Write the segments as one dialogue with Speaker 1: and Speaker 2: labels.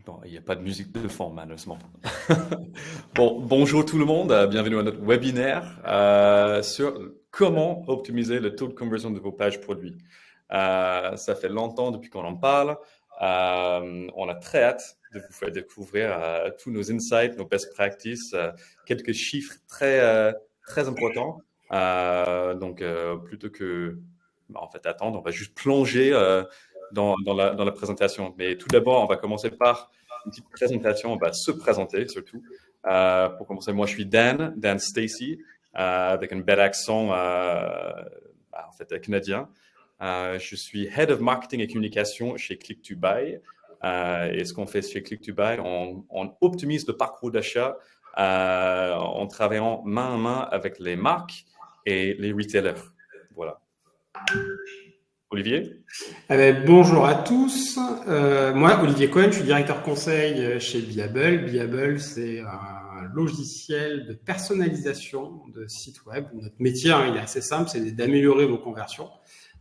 Speaker 1: Bon, il n'y a pas de musique de fond, malheureusement. Bon, bonjour tout le monde, bienvenue à notre webinaire sur comment optimiser le taux de conversion de vos pages produits. Ça fait longtemps depuis qu'on en parle. On a très hâte de vous faire découvrir tous nos insights, nos best practices, quelques chiffres très importants. Donc, plutôt que en fait attendre, on va juste plonger dans la présentation. Mais tout d'abord, on va commencer par une petite présentation. On va se présenter surtout. Pour commencer, moi, je suis Dan Stacy, avec un bel accent en fait canadien. Je suis Head of Marketing et Communication chez Click2Buy. Et ce qu'on fait chez Click2Buy, on optimise le parcours d'achat en travaillant main à main avec les marques et les retailers. Voilà. Olivier?
Speaker 2: Bonjour à tous. Moi, Olivier Cohen, je suis directeur conseil chez Beable. Beable, c'est un logiciel de personnalisation de sites web. Notre métier, il est assez simple, c'est d'améliorer vos conversions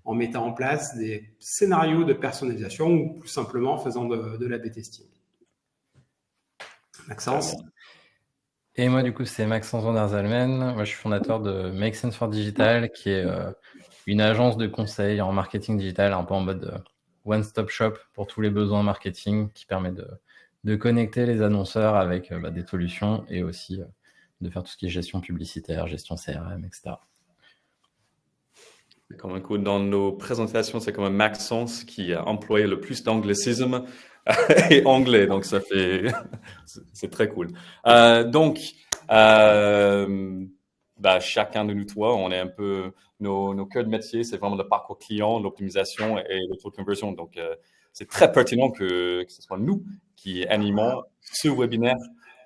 Speaker 2: en mettant en place des scénarios de personnalisation ou plus simplement en faisant de l'A/B testing. Maxence?
Speaker 3: Et moi, du coup, c'est Maxence van der Zalmen. Moi, je suis fondateur de Make Sense for Digital, qui est une agence de conseil en marketing digital, un peu en mode one-stop shop pour tous les besoins marketing, qui permet de connecter les annonceurs avec des solutions et aussi de faire tout ce qui est gestion publicitaire, gestion CRM, etc.
Speaker 1: Comme un coup, dans nos présentations, c'est comme un Maxence qui a employé le plus d'anglicisme et anglais, donc ça fait, c'est très cool. Chacun de nous trois, on est un peu, nos cœurs de métier, c'est vraiment le parcours client, l'optimisation et le taux de conversion. Donc, c'est très pertinent que ce soit nous qui animons ce webinaire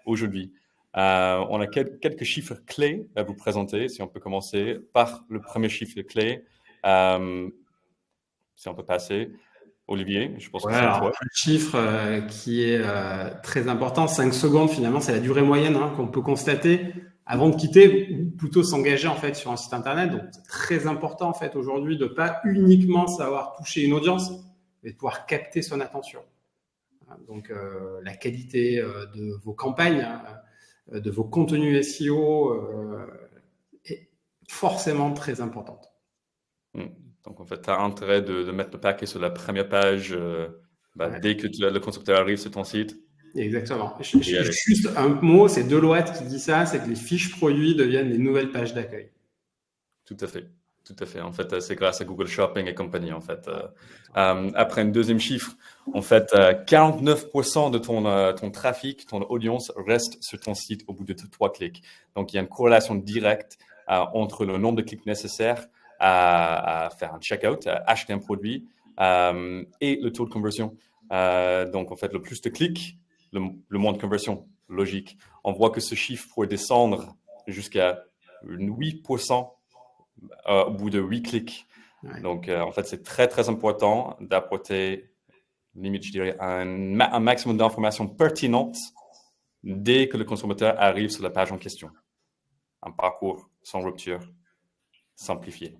Speaker 1: aujourd'hui. On a quelques chiffres clés à vous présenter. Si on peut commencer par le premier chiffre clé. Si on peut passer. Olivier, je pense que c'est toi.
Speaker 2: Un chiffre qui est très important, 5 secondes finalement, c'est la durée moyenne qu'on peut constater avant de quitter ou plutôt s'engager en fait sur un site internet. Donc c'est très important en fait aujourd'hui de pas uniquement savoir toucher une audience, mais de pouvoir capter son attention. Donc la qualité de vos campagnes, de vos contenus SEO est forcément très importante.
Speaker 1: Donc, en fait, tu as intérêt de mettre le paquet sur la première page dès que le constructeur arrive sur ton site.
Speaker 2: Exactement. Juste un mot, c'est Deloitte qui dit ça, c'est que les fiches produits deviennent les nouvelles pages d'accueil.
Speaker 1: Tout à fait. Tout à fait. En fait, c'est grâce à Google Shopping et compagnie, en fait. Après, un deuxième chiffre, en fait, 49% de ton trafic, ton audience reste sur ton site au bout de 3 clics. Donc, il y a une corrélation directe entre le nombre de clics nécessaires à faire un checkout, à acheter un produit et le taux de conversion. Donc, en fait, le plus de clics, le moins de conversion, logique. On voit que ce chiffre pourrait descendre jusqu'à 8% au bout de 8 clics. Ouais. Donc, en fait, c'est très, très important d'apporter, limite, je dirais, un maximum d'informations pertinentes dès que le consommateur arrive sur la page en question. Un parcours sans rupture, simplifié.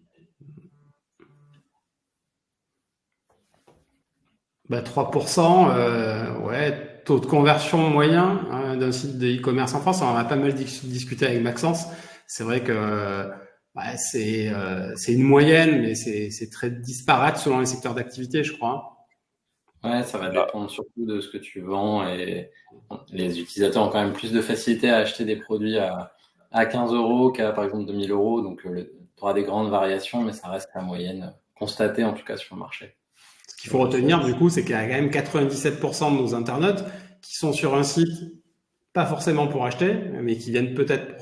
Speaker 2: 3%, taux de conversion moyen d'un site de e-commerce en France. On en a pas mal discuté avec Maxence. C'est vrai que c'est une moyenne, mais c'est très disparate selon les secteurs d'activité, je crois.
Speaker 3: Ouais, ça va dépendre surtout de ce que tu vends et les utilisateurs ont quand même plus de facilité à acheter des produits à 15 € qu'à par exemple 2000 €. Donc, tu auras des grandes variations, mais ça reste la moyenne constatée en tout cas sur le marché.
Speaker 2: Ce qu'il faut retenir, du coup, c'est qu'il y a quand même 97% de nos internautes qui sont sur un site, pas forcément pour acheter, mais qui viennent peut-être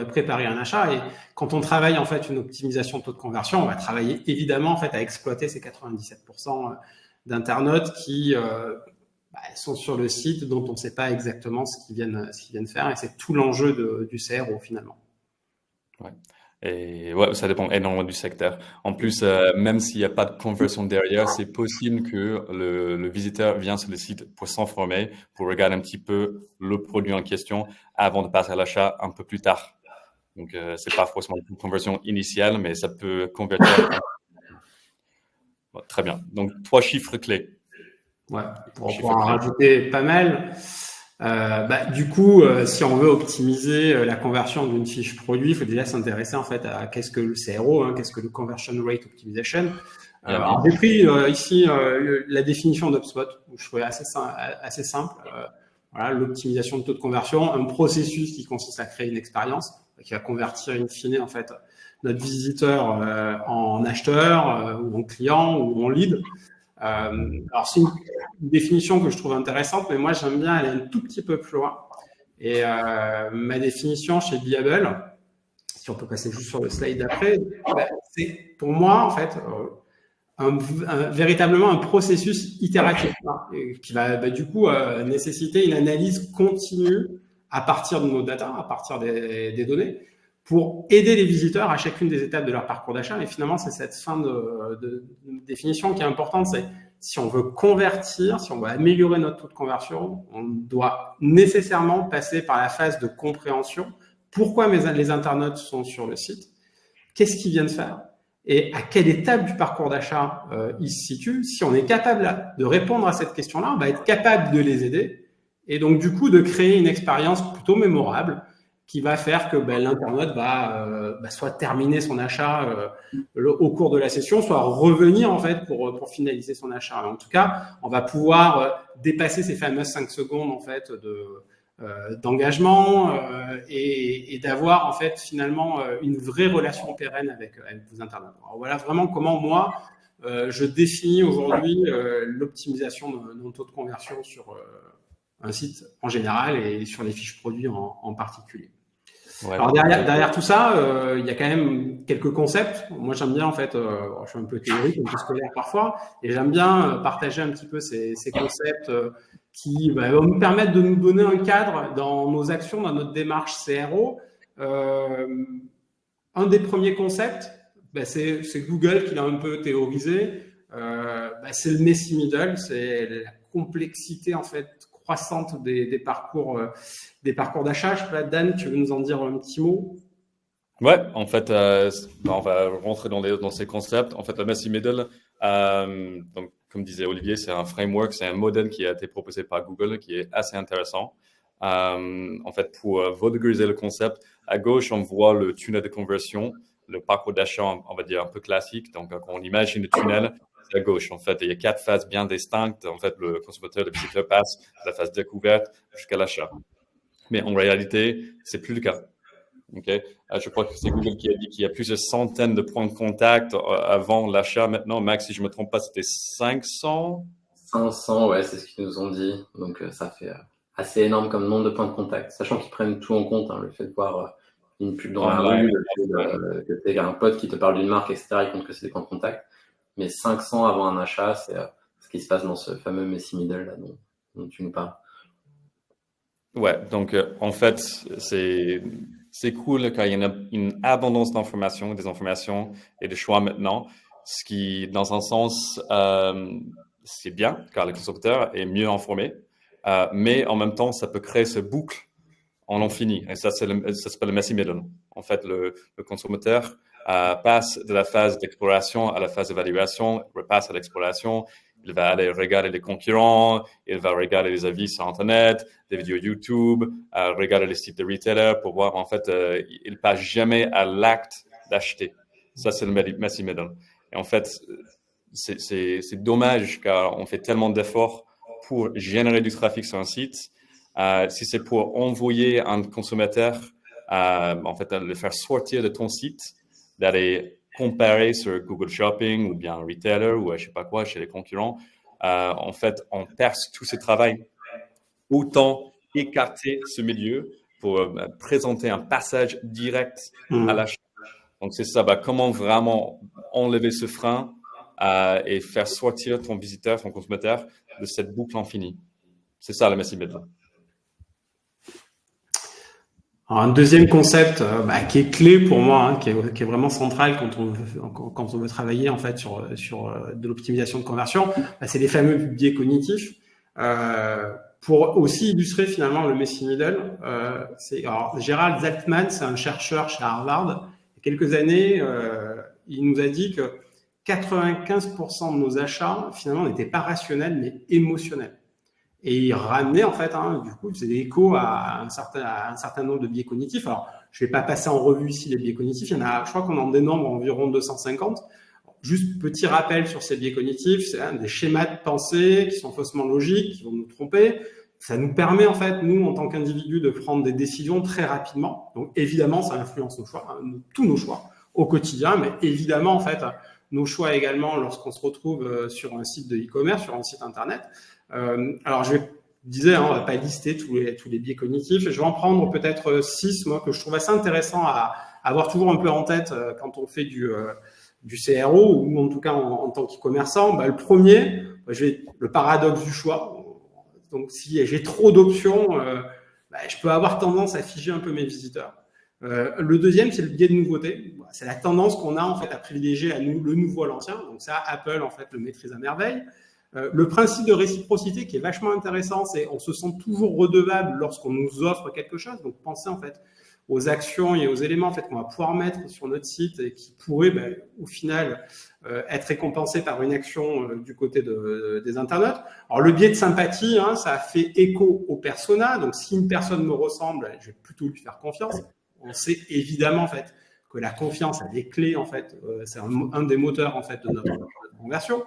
Speaker 2: préparer un achat. Et quand on travaille en fait une optimisation de taux de conversion, on va travailler évidemment en fait à exploiter ces 97% d'internautes qui sont sur le site dont on ne sait pas exactement ce qu'ils viennent faire. Et c'est tout l'enjeu du CRO finalement.
Speaker 1: Ouais. Et ouais, ça dépend énormément du secteur. En plus, même s'il n'y a pas de conversion derrière, c'est possible que le visiteur vienne sur le site pour s'informer, pour regarder un petit peu le produit en question avant de passer à l'achat un peu plus tard. Donc, c'est pas forcément une conversion initiale, mais ça peut convertir. Bon, très bien. Donc, 3 chiffres clés.
Speaker 2: Ouais, pour en rajouter pas mal. Du coup, si on veut optimiser la conversion d'une fiche produit, il faut déjà s'intéresser en fait à qu'est-ce que le CRO, qu'est-ce que le Conversion Rate Optimization. Alors j'ai pris ici la définition d'HubSpot, où je trouvais assez simple. Voilà, l'optimisation de taux de conversion, un processus qui consiste à créer une expérience qui va convertir in fine en fait notre visiteur en acheteur ou en client ou en lead. Alors c'est une définition que je trouve intéressante, mais moi j'aime bien aller un tout petit peu plus loin. Et ma définition chez Beable, si on peut passer juste sur le slide d'après, c'est pour moi en fait véritablement un processus itératif qui va du coup nécessiter une analyse continue à partir de nos data, à partir des données, pour aider les visiteurs à chacune des étapes de leur parcours d'achat. Et finalement, c'est cette fin de définition qui est importante, c'est si on veut convertir, si on veut améliorer notre taux de conversion, on doit nécessairement passer par la phase de compréhension. Pourquoi les internautes sont sur le site? Qu'est-ce qu'ils viennent faire? Et à quelle étape du parcours d'achat ils se situent? Si on est capable de répondre à cette question-là, on va être capable de les aider et donc du coup de créer une expérience plutôt mémorable qui va faire que l'internaute va soit terminer son achat au cours de la session, soit revenir en fait pour finaliser son achat. En tout cas, on va pouvoir dépasser ces fameuses 5 secondes en fait d'engagement et d'avoir en fait finalement une vraie relation pérenne avec vos internautes. Alors voilà vraiment comment moi je définis aujourd'hui l'optimisation de mon taux de conversion sur un site en général et sur les fiches produits en particulier. Ouais. Alors derrière tout ça, il y a quand même quelques concepts. Moi j'aime bien en fait, je suis un peu théorique, un peu scolaire parfois, et j'aime bien partager un petit peu ces concepts qui vont nous permettre de nous donner un cadre dans nos actions, dans notre démarche CRO. Un des premiers concepts, c'est Google qui l'a un peu théorisé. C'est le messy middle, c'est la complexité en fait croissante des parcours d'achat. Je sais pas, Dan, tu veux nous en dire un petit mot?
Speaker 1: Ouais, en fait, on va rentrer dans ces concepts. En fait, le messy middle, donc comme disait Olivier, c'est un framework, c'est un modèle qui a été proposé par Google qui est assez intéressant. En fait, pour vulgariser le concept, à gauche, on voit le tunnel de conversion, le parcours d'achat, on va dire un peu classique. Donc, quand on imagine le tunnel, c'est à gauche. En fait, il y a 4 phases bien distinctes. En fait, le consommateur, le visiteur passe de la phase découverte jusqu'à l'achat. Mais en réalité, c'est plus le cas. Okay. Je crois que c'est Google qui a dit qu'il y a plusieurs centaines de points de contact avant l'achat. Maintenant, Max, si je me trompe pas, c'était 500?
Speaker 4: 500, ouais, c'est ce qu'ils nous ont dit. Donc, ça fait assez énorme comme nombre de points de contact. Sachant qu'ils prennent tout en compte, le fait de voir une pub dans la rue, que tu as un pote qui te parle d'une marque, etc. Ils comptent que c'est des points de contact. Mais 500 avant un achat, c'est ce qui se passe dans ce fameux messy middle là, dont tu nous parles.
Speaker 1: Ouais, donc en fait, c'est cool quand il y a une abondance d'informations, des informations et de choix maintenant, ce qui, dans un sens, c'est bien car le consommateur est mieux informé, mais en même temps, ça peut créer ce boucle en l'infini. Et ça s'appelle le messy middle. En fait, le consommateur passe de la phase d'exploration à la phase d'évaluation, repasse à l'exploration. Il va aller regarder les concurrents, il va regarder les avis sur Internet, des vidéos YouTube, regarder les sites de retailers pour voir, en fait, il ne passe jamais à l'acte d'acheter. Ça, c'est le messy middle. Et en fait, c'est dommage car on fait tellement d'efforts pour générer du trafic sur un site. Si c'est pour envoyer un consommateur, en fait, le faire sortir de ton site, d'aller comparer sur Google Shopping ou bien un retailer ou je sais pas quoi chez les concurrents, en fait, on perce tout ce travail. Autant écarter ce milieu pour présenter un passage direct à l'achat. Donc, c'est ça, comment vraiment enlever ce frein et faire sortir ton visiteur, ton consommateur de cette boucle infinie. C'est ça, le messy middle.
Speaker 2: Alors, un deuxième concept qui est clé pour moi, qui est vraiment central quand on veut travailler en fait sur de l'optimisation de conversion, c'est les fameux biais cognitifs. Pour aussi illustrer finalement le messy middle, alors Gerald Zaltman, c'est un chercheur chez Harvard. Il y a quelques années, il nous a dit que 95% de nos achats, finalement, n'étaient pas rationnels, mais émotionnels. Et il ramenait, en fait, du coup, c'est des échos à un certain nombre de biais cognitifs. Alors, je ne vais pas passer en revue ici les biais cognitifs. Il y en a, je crois qu'on en dénombre environ 250. Juste petit rappel sur ces biais cognitifs, c'est des schémas de pensée qui sont faussement logiques, qui vont nous tromper. Ça nous permet, en fait, nous, en tant qu'individus, de prendre des décisions très rapidement. Donc, évidemment, ça influence nos choix, tous nos choix au quotidien, mais évidemment, en fait, nos choix également lorsqu'on se retrouve sur un site de e-commerce, sur un site internet. Alors, je disais, on va pas lister tous les biais cognitifs. Je vais en prendre peut-être 6, moi, que je trouve assez intéressant à avoir toujours un peu en tête quand on fait du CRO ou en tout cas en tant qu'e-commerçant. Le premier, le paradoxe du choix. Donc, si j'ai trop d'options, je peux avoir tendance à figer un peu mes visiteurs. Le deuxième, c'est le biais de nouveauté. C'est la tendance qu'on a en fait à privilégier le nouveau à l'ancien. Donc ça, Apple en fait le maîtrise à merveille. Le principe de réciprocité qui est vachement intéressant, c'est on se sent toujours redevable lorsqu'on nous offre quelque chose. Donc pensez en fait aux actions et aux éléments en fait qu'on va pouvoir mettre sur notre site et qui pourraient au final être récompensés par une action du côté des internautes. Alors le biais de sympathie, ça fait écho au persona. Donc si une personne me ressemble, je vais plutôt lui faire confiance. On sait évidemment en fait que la confiance a des clés en fait, c'est un des moteurs en fait de notre conversion.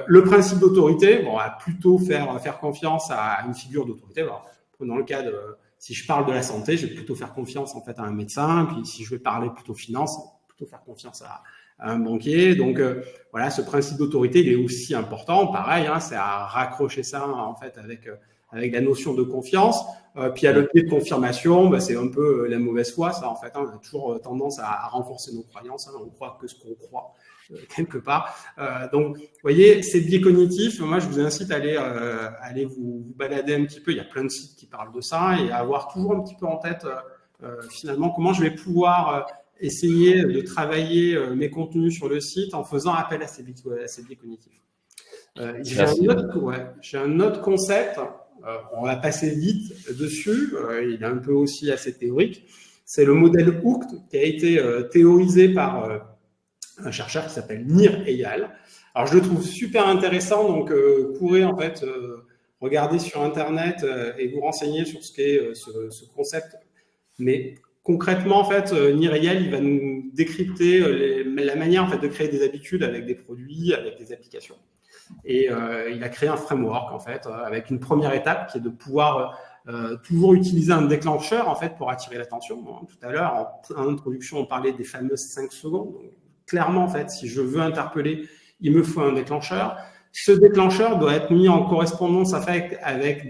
Speaker 2: Le principe d'autorité, on va plutôt faire confiance à une figure d'autorité. Alors, prenons le cas si je parle de la santé, je vais plutôt faire confiance en fait à un médecin. Puis si je vais parler plutôt finance, plutôt faire confiance à un banquier. Donc voilà, ce principe d'autorité, il est aussi important. Pareil, c'est à raccrocher ça en fait avec la notion de confiance. Puis il y a le biais de confirmation, c'est un peu la mauvaise foi, ça en fait. On a toujours tendance à renforcer nos croyances. On croit que ce qu'on croit quelque part. Donc, vous voyez, ces biais cognitifs, moi, je vous incite à aller vous balader un petit peu. Il y a plein de sites qui parlent de ça et à avoir toujours un petit peu en tête, finalement, comment je vais pouvoir essayer de travailler mes contenus sur le site en faisant appel à ces biais cognitifs. J'ai un autre concept. On va passer vite dessus. Il est un peu aussi assez théorique. C'est le modèle Hooked qui a été théorisé par un chercheur qui s'appelle Nir Eyal. Alors, je le trouve super intéressant. Donc, courez en fait, regardez sur Internet et vous renseignez sur ce qu'est ce concept. Mais concrètement, en fait, Nir Eyal, il va nous décrypter la manière en fait de créer des habitudes avec des produits, avec des applications. Et il a créé un framework en fait avec une première étape qui est de pouvoir toujours utiliser un déclencheur en fait pour attirer l'attention. Tout à l'heure en introduction on parlait des fameuses 5 secondes. Donc, clairement en fait si je veux interpeller il me faut un déclencheur. Ce déclencheur doit être mis en correspondance avec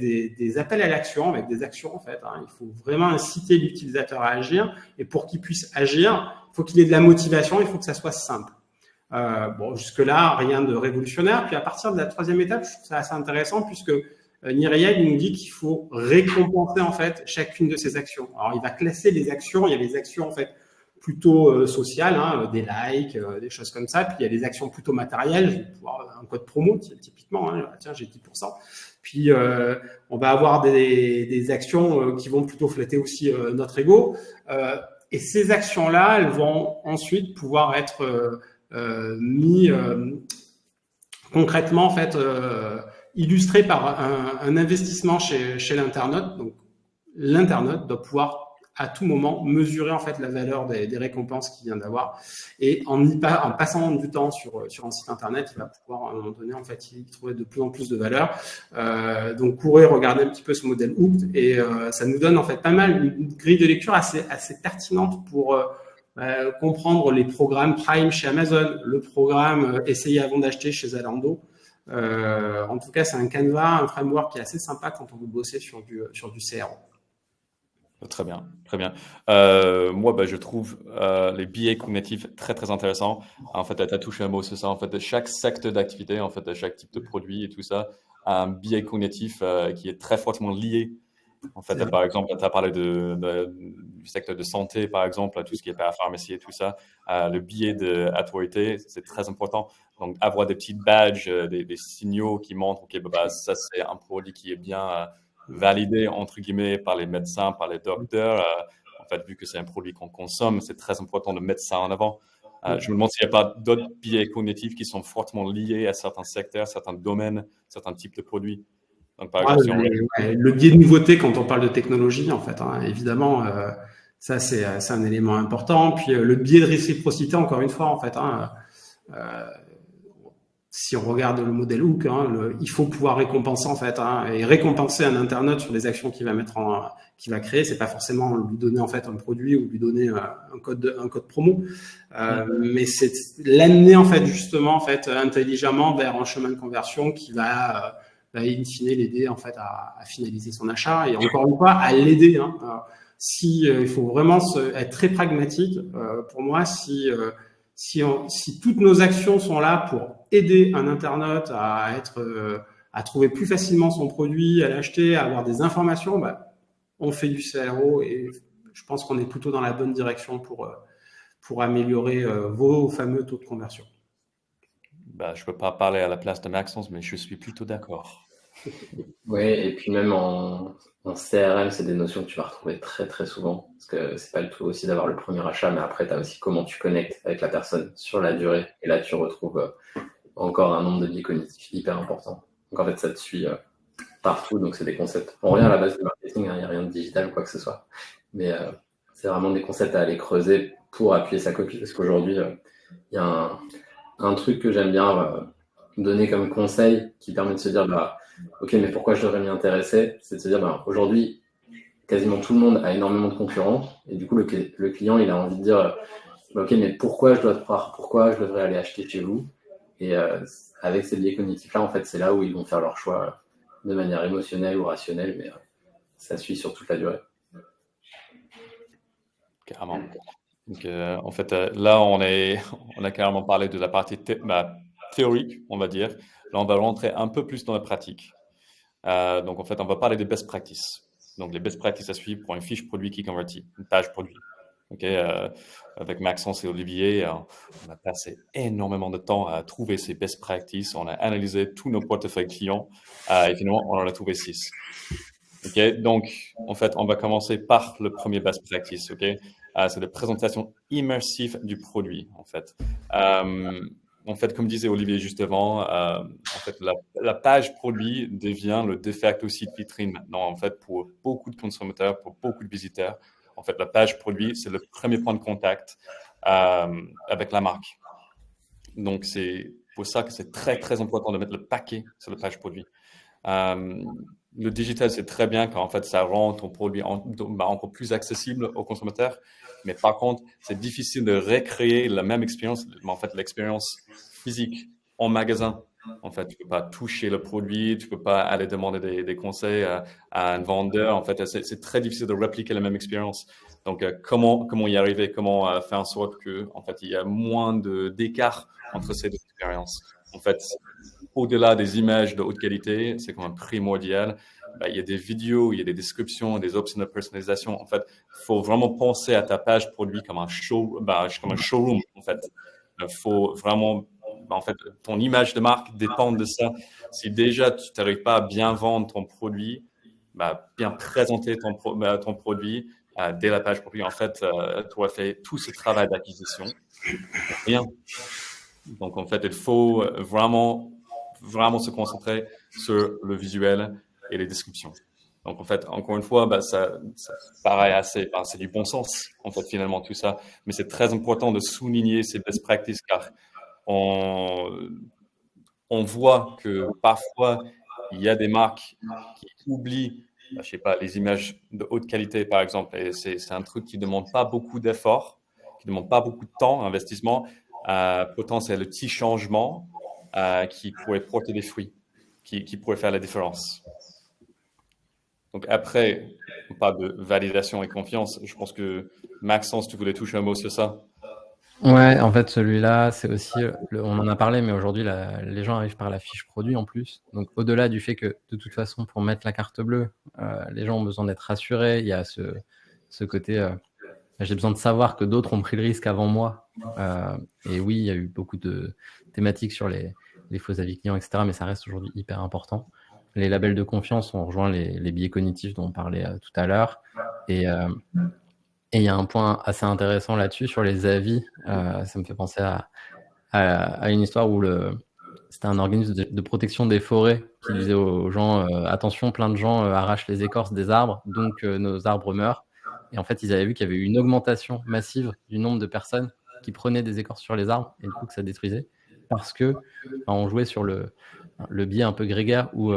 Speaker 2: des appels à l'action, avec des actions en fait. Il faut vraiment inciter l'utilisateur à agir et pour qu'il puisse agir, il faut qu'il ait de la motivation, il faut que ça soit simple. Jusque-là, rien de révolutionnaire. Puis à partir de la troisième étape, je trouve ça assez intéressant puisque Nir Eyal nous dit qu'il faut récompenser en fait chacune de ces actions. Alors il va classer les actions. Il y a les actions en fait plutôt sociales, des likes, des choses comme ça. Puis il y a les actions plutôt matérielles. Je vais pouvoir un code promo typiquement. Tiens, j'ai 10%. Puis on va avoir des actions qui vont plutôt flatter aussi notre ego. Et ces actions-là, elles vont ensuite pouvoir être mis concrètement en fait illustré par un investissement chez l'internaute. Donc l'internaute doit pouvoir à tout moment mesurer en fait la valeur des récompenses qu'il vient d'avoir et en passant du temps sur un site internet, il va pouvoir à un moment donné en fait y trouver de plus en plus de valeur. Donc courez regarder un petit peu ce modèle Hooked et ça nous donne en fait pas mal une grille de lecture assez pertinente pour comprendre les programmes Prime chez Amazon, le programme Essayer avant d'acheter chez Zalando. En tout cas, c'est un canevas, un framework qui est assez sympa quand on veut bosser sur du CRO.
Speaker 1: Très bien, très bien. Moi, je trouve les biais cognitifs très, très intéressants. En fait, tu as touché un mot sur ça. En fait, chaque secteur d'activité, en fait, chaque type de produit et tout ça, a un biais cognitif qui est très fortement lié. En fait, par exemple, tu as parlé du secteur de santé, par exemple, tout ce qui est parapharmacie et tout ça. Le biais d'autorité, c'est très important. Donc, avoir des petits badges, des signaux qui montrent que ça, c'est un produit qui est bien validé, entre guillemets, par les médecins, par les docteurs. En fait, vu que c'est un produit qu'on consomme, c'est très important de mettre ça en avant. Je me demande s'il n'y a pas d'autres biais cognitifs qui sont fortement liés à certains secteurs, certains domaines, certains types de produits. Donc, par exemple, si on...
Speaker 2: Le biais de nouveauté quand on parle de technologie, en fait, hein, évidemment, ça c'est un élément important. Puis le biais de réciprocité, encore une fois, en fait, hein, si on regarde le modèle Hook, hein, il faut pouvoir récompenser en fait, hein, et récompenser un internaute sur les actions qu'il va créer. C'est pas forcément lui donner en fait un produit ou lui donner un code promo, mais c'est l'amener en fait justement en fait intelligemment vers un chemin de conversion qui va in fine l'aider en fait à finaliser son achat et encore une fois à l'aider. Hein. Il faut vraiment être très pragmatique. Pour moi, si toutes nos actions sont là pour aider un internaute à trouver plus facilement son produit, à l'acheter, à avoir des informations, on fait du CRO et je pense qu'on est plutôt dans la bonne direction pour améliorer vos fameux taux de conversion.
Speaker 1: Je ne peux pas parler à la place de Maxence, mais je suis plutôt d'accord.
Speaker 4: Oui, et puis même en CRM, c'est des notions que tu vas retrouver très très souvent, parce que c'est pas le tout aussi d'avoir le premier achat, mais après tu as aussi comment tu connectes avec la personne sur la durée, et là tu retrouves encore un nombre de biais cognitifs hyper important. Donc en fait ça te suit partout, donc c'est des concepts. On revient à la base du marketing, il n'y a rien de digital ou quoi que ce soit, mais c'est vraiment des concepts à aller creuser pour appuyer sa copie, parce qu'aujourd'hui il y a un truc que j'aime bien donner comme conseil qui permet de se dire ok, mais pourquoi je devrais m'y intéresser? C'est de se dire, aujourd'hui, quasiment tout le monde a énormément de concurrents, et du coup, le client, il a envie de dire, ok, mais pourquoi je dois te croire? Pourquoi je devrais aller acheter chez vous? Et avec ces biais cognitifs-là, en fait, c'est là où ils vont faire leur choix de manière émotionnelle ou rationnelle, mais ça suit sur toute la durée.
Speaker 1: Carrément. Donc, en fait, là, on a carrément parlé de la partie théorique, on va dire. Là, on va rentrer un peu plus dans la pratique. Donc, en fait, on va parler des best practices. Donc, les best practices à suivre pour une fiche produit qui convertit, une page produit. Okay, avec Maxence et Olivier, on a passé énormément de temps à trouver ces best practices. On a analysé tous nos portefeuilles clients et finalement, on en a trouvé 6. Okay, donc, en fait, on va commencer par le premier best practice. Okay? C'est la présentation immersive du produit, en fait. En fait, comme disait Olivier juste avant, en fait, la page produit devient le de facto site vitrine maintenant, en fait, pour beaucoup de consommateurs, pour beaucoup de visiteurs. En fait, la page produit, c'est le premier point de contact avec la marque. Donc, c'est pour ça que c'est très, très important de mettre le paquet sur la page produit. Le digital, c'est très bien quand en fait, ça rend ton produit encore plus accessible aux consommateurs. Mais par contre, c'est difficile de recréer la même expérience, en fait, l'expérience physique en magasin. En fait, tu peux pas toucher le produit, tu peux pas aller demander des conseils à un vendeur. En fait, c'est très difficile de répliquer la même expérience. Donc, comment y arriver? Comment faire en sorte que, en fait, il y a moins d'écart entre ces deux expériences? En fait, au-delà des images de haute qualité, c'est quand même primordial. Il y a des vidéos, il y a des descriptions, des options de personnalisation. En fait, il faut vraiment penser à ta page produit comme un showroom. En fait, il faut vraiment, en fait, ton image de marque dépend de ça. Si déjà tu n'arrives pas à bien vendre ton produit, bien présenter ton produit dès la page produit, en fait, tu as fait tout ce travail d'acquisition. Rien. Donc, en fait, il faut vraiment se concentrer sur le visuel et les descriptions. Donc, en fait, encore une fois, ça paraît assez, c'est du bon sens, en fait, finalement, tout ça. Mais c'est très important de souligner ces best practices car on voit que parfois, il y a des marques qui oublient, je sais pas, les images de haute qualité, par exemple. Et c'est un truc qui ne demande pas beaucoup d'efforts, qui ne demande pas beaucoup de temps, investissement. Pourtant, c'est le petit changement qui pourrait porter des fruits, qui pourrait faire la différence. Donc après, on parle de validation et confiance. Je pense que Maxence, tu voulais toucher un mot sur ça.
Speaker 3: Ouais, en fait, celui-là, c'est aussi, on en a parlé, mais aujourd'hui, les gens arrivent par la fiche produit en plus. Donc, au-delà du fait que, de toute façon, pour mettre la carte bleue, les gens ont besoin d'être rassurés. Il y a ce côté, j'ai besoin de savoir que d'autres ont pris le risque avant moi. Et oui, il y a eu beaucoup de thématiques sur les faux avis clients, etc. Mais ça reste aujourd'hui hyper important. Les labels de confiance, on rejoint les biais cognitifs dont on parlait tout à l'heure. Et Et il y a un point assez intéressant là-dessus sur les avis. Ça me fait penser à une histoire où c'était un organisme de protection des forêts qui disait aux gens attention, plein de gens arrachent les écorces des arbres, donc nos arbres meurent. Et en fait, ils avaient vu qu'il y avait eu une augmentation massive du nombre de personnes qui prenaient des écorces sur les arbres et du coup que ça détruisait parce que on jouait sur le biais un peu grégaire où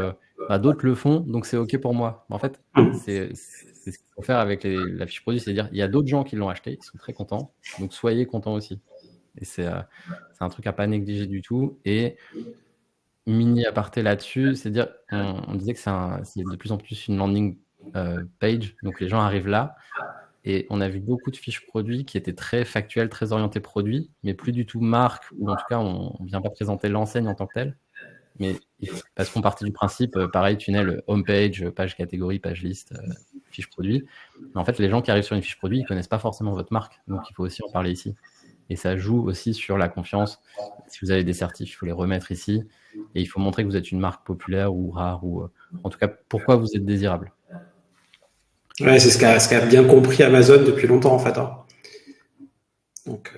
Speaker 3: d'autres le font, donc c'est OK pour moi. En fait, c'est ce qu'il faut faire avec la fiche produit, c'est dire il y a d'autres gens qui l'ont acheté, ils sont très contents, donc soyez contents aussi. Et c'est un truc à pas négliger du tout. Et mini aparté là-dessus, c'est dire on disait que c'est de plus en plus une landing page, donc les gens arrivent là. Et on a vu beaucoup de fiches produits qui étaient très factuelles, très orientées produits, mais plus du tout marque, ou en tout cas, on ne vient pas présenter l'enseigne en tant que telle. Mais parce qu'on partait du principe, pareil, tunnel, homepage, page catégorie, page liste, fiche produit. Mais en fait, les gens qui arrivent sur une fiche produit, ils ne connaissent pas forcément votre marque. Donc, il faut aussi en parler ici. Et ça joue aussi sur la confiance. Si vous avez des certifs, il faut les remettre ici. Et il faut montrer que vous êtes une marque populaire ou rare, ou en tout cas, pourquoi vous êtes désirable.
Speaker 2: Ouais, c'est ce qu'a bien compris Amazon depuis longtemps, en fait. Hein. Donc,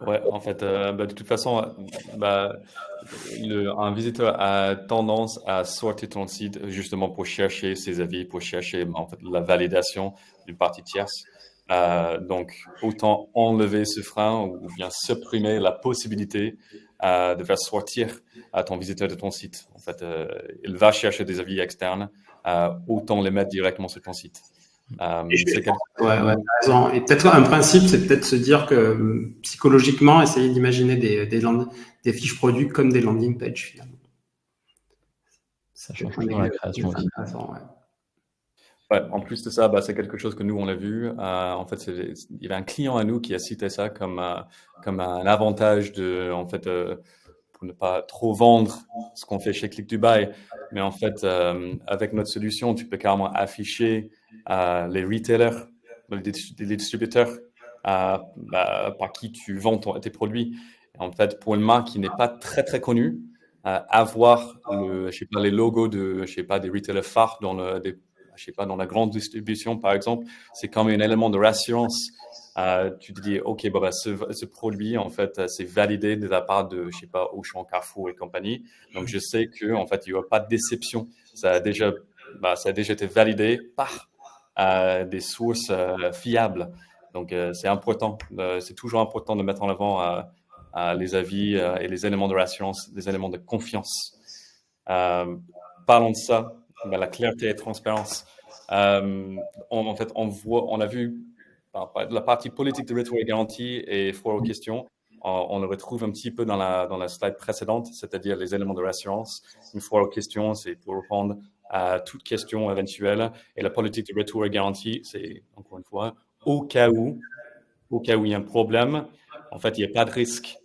Speaker 1: Ouais, en fait, de toute façon, un visiteur a tendance à sortir ton site justement pour chercher ses avis, pour chercher en fait, la validation d'une partie tierce. Donc, autant enlever ce frein ou bien supprimer la possibilité de faire sortir ton visiteur de ton site. En fait, il va chercher des avis externes, autant les mettre directement sur ton site.
Speaker 2: t'as raison. Et peut-être un principe, c'est peut-être se dire que psychologiquement, essayer d'imaginer des fiches produits comme des landing pages finalement.
Speaker 3: Ça change tout dans la création aussi.
Speaker 1: Ouais, en plus de ça, c'est quelque chose que nous, on a vu. En fait, il y avait un client à nous qui a cité ça comme un avantage en fait, pour ne pas trop vendre ce qu'on fait chez Click Dubai. Mais en fait, avec notre solution, tu peux carrément afficher les retailers, les distributeurs par qui tu vends tes produits. Et en fait, pour une marque qui n'est pas très, très connue, avoir les logos de, des retailers phares dans dans la grande distribution, par exemple, c'est comme un élément de rassurance. Tu te dis, OK, ce produit, en fait, c'est validé de la part de, Auchan, Carrefour et compagnie. Donc, je sais que, en fait, il n'y aura pas de déception. Ça a déjà été validé par des sources fiables. Donc, c'est important. C'est toujours important de mettre en avant les avis et les éléments de rassurance, les éléments de confiance. Parlons de ça, la clarté et transparence. En fait, on a vu la partie politique de retour et garantie et foire aux questions. On le retrouve un petit peu dans la slide précédente, c'est-à-dire les éléments de rassurance. Une foire aux questions, c'est pour répondre à toute question éventuelle. Et la politique de retour et garantie, c'est, encore une fois, au cas où il y a un problème, en fait, il n'y a pas de risque.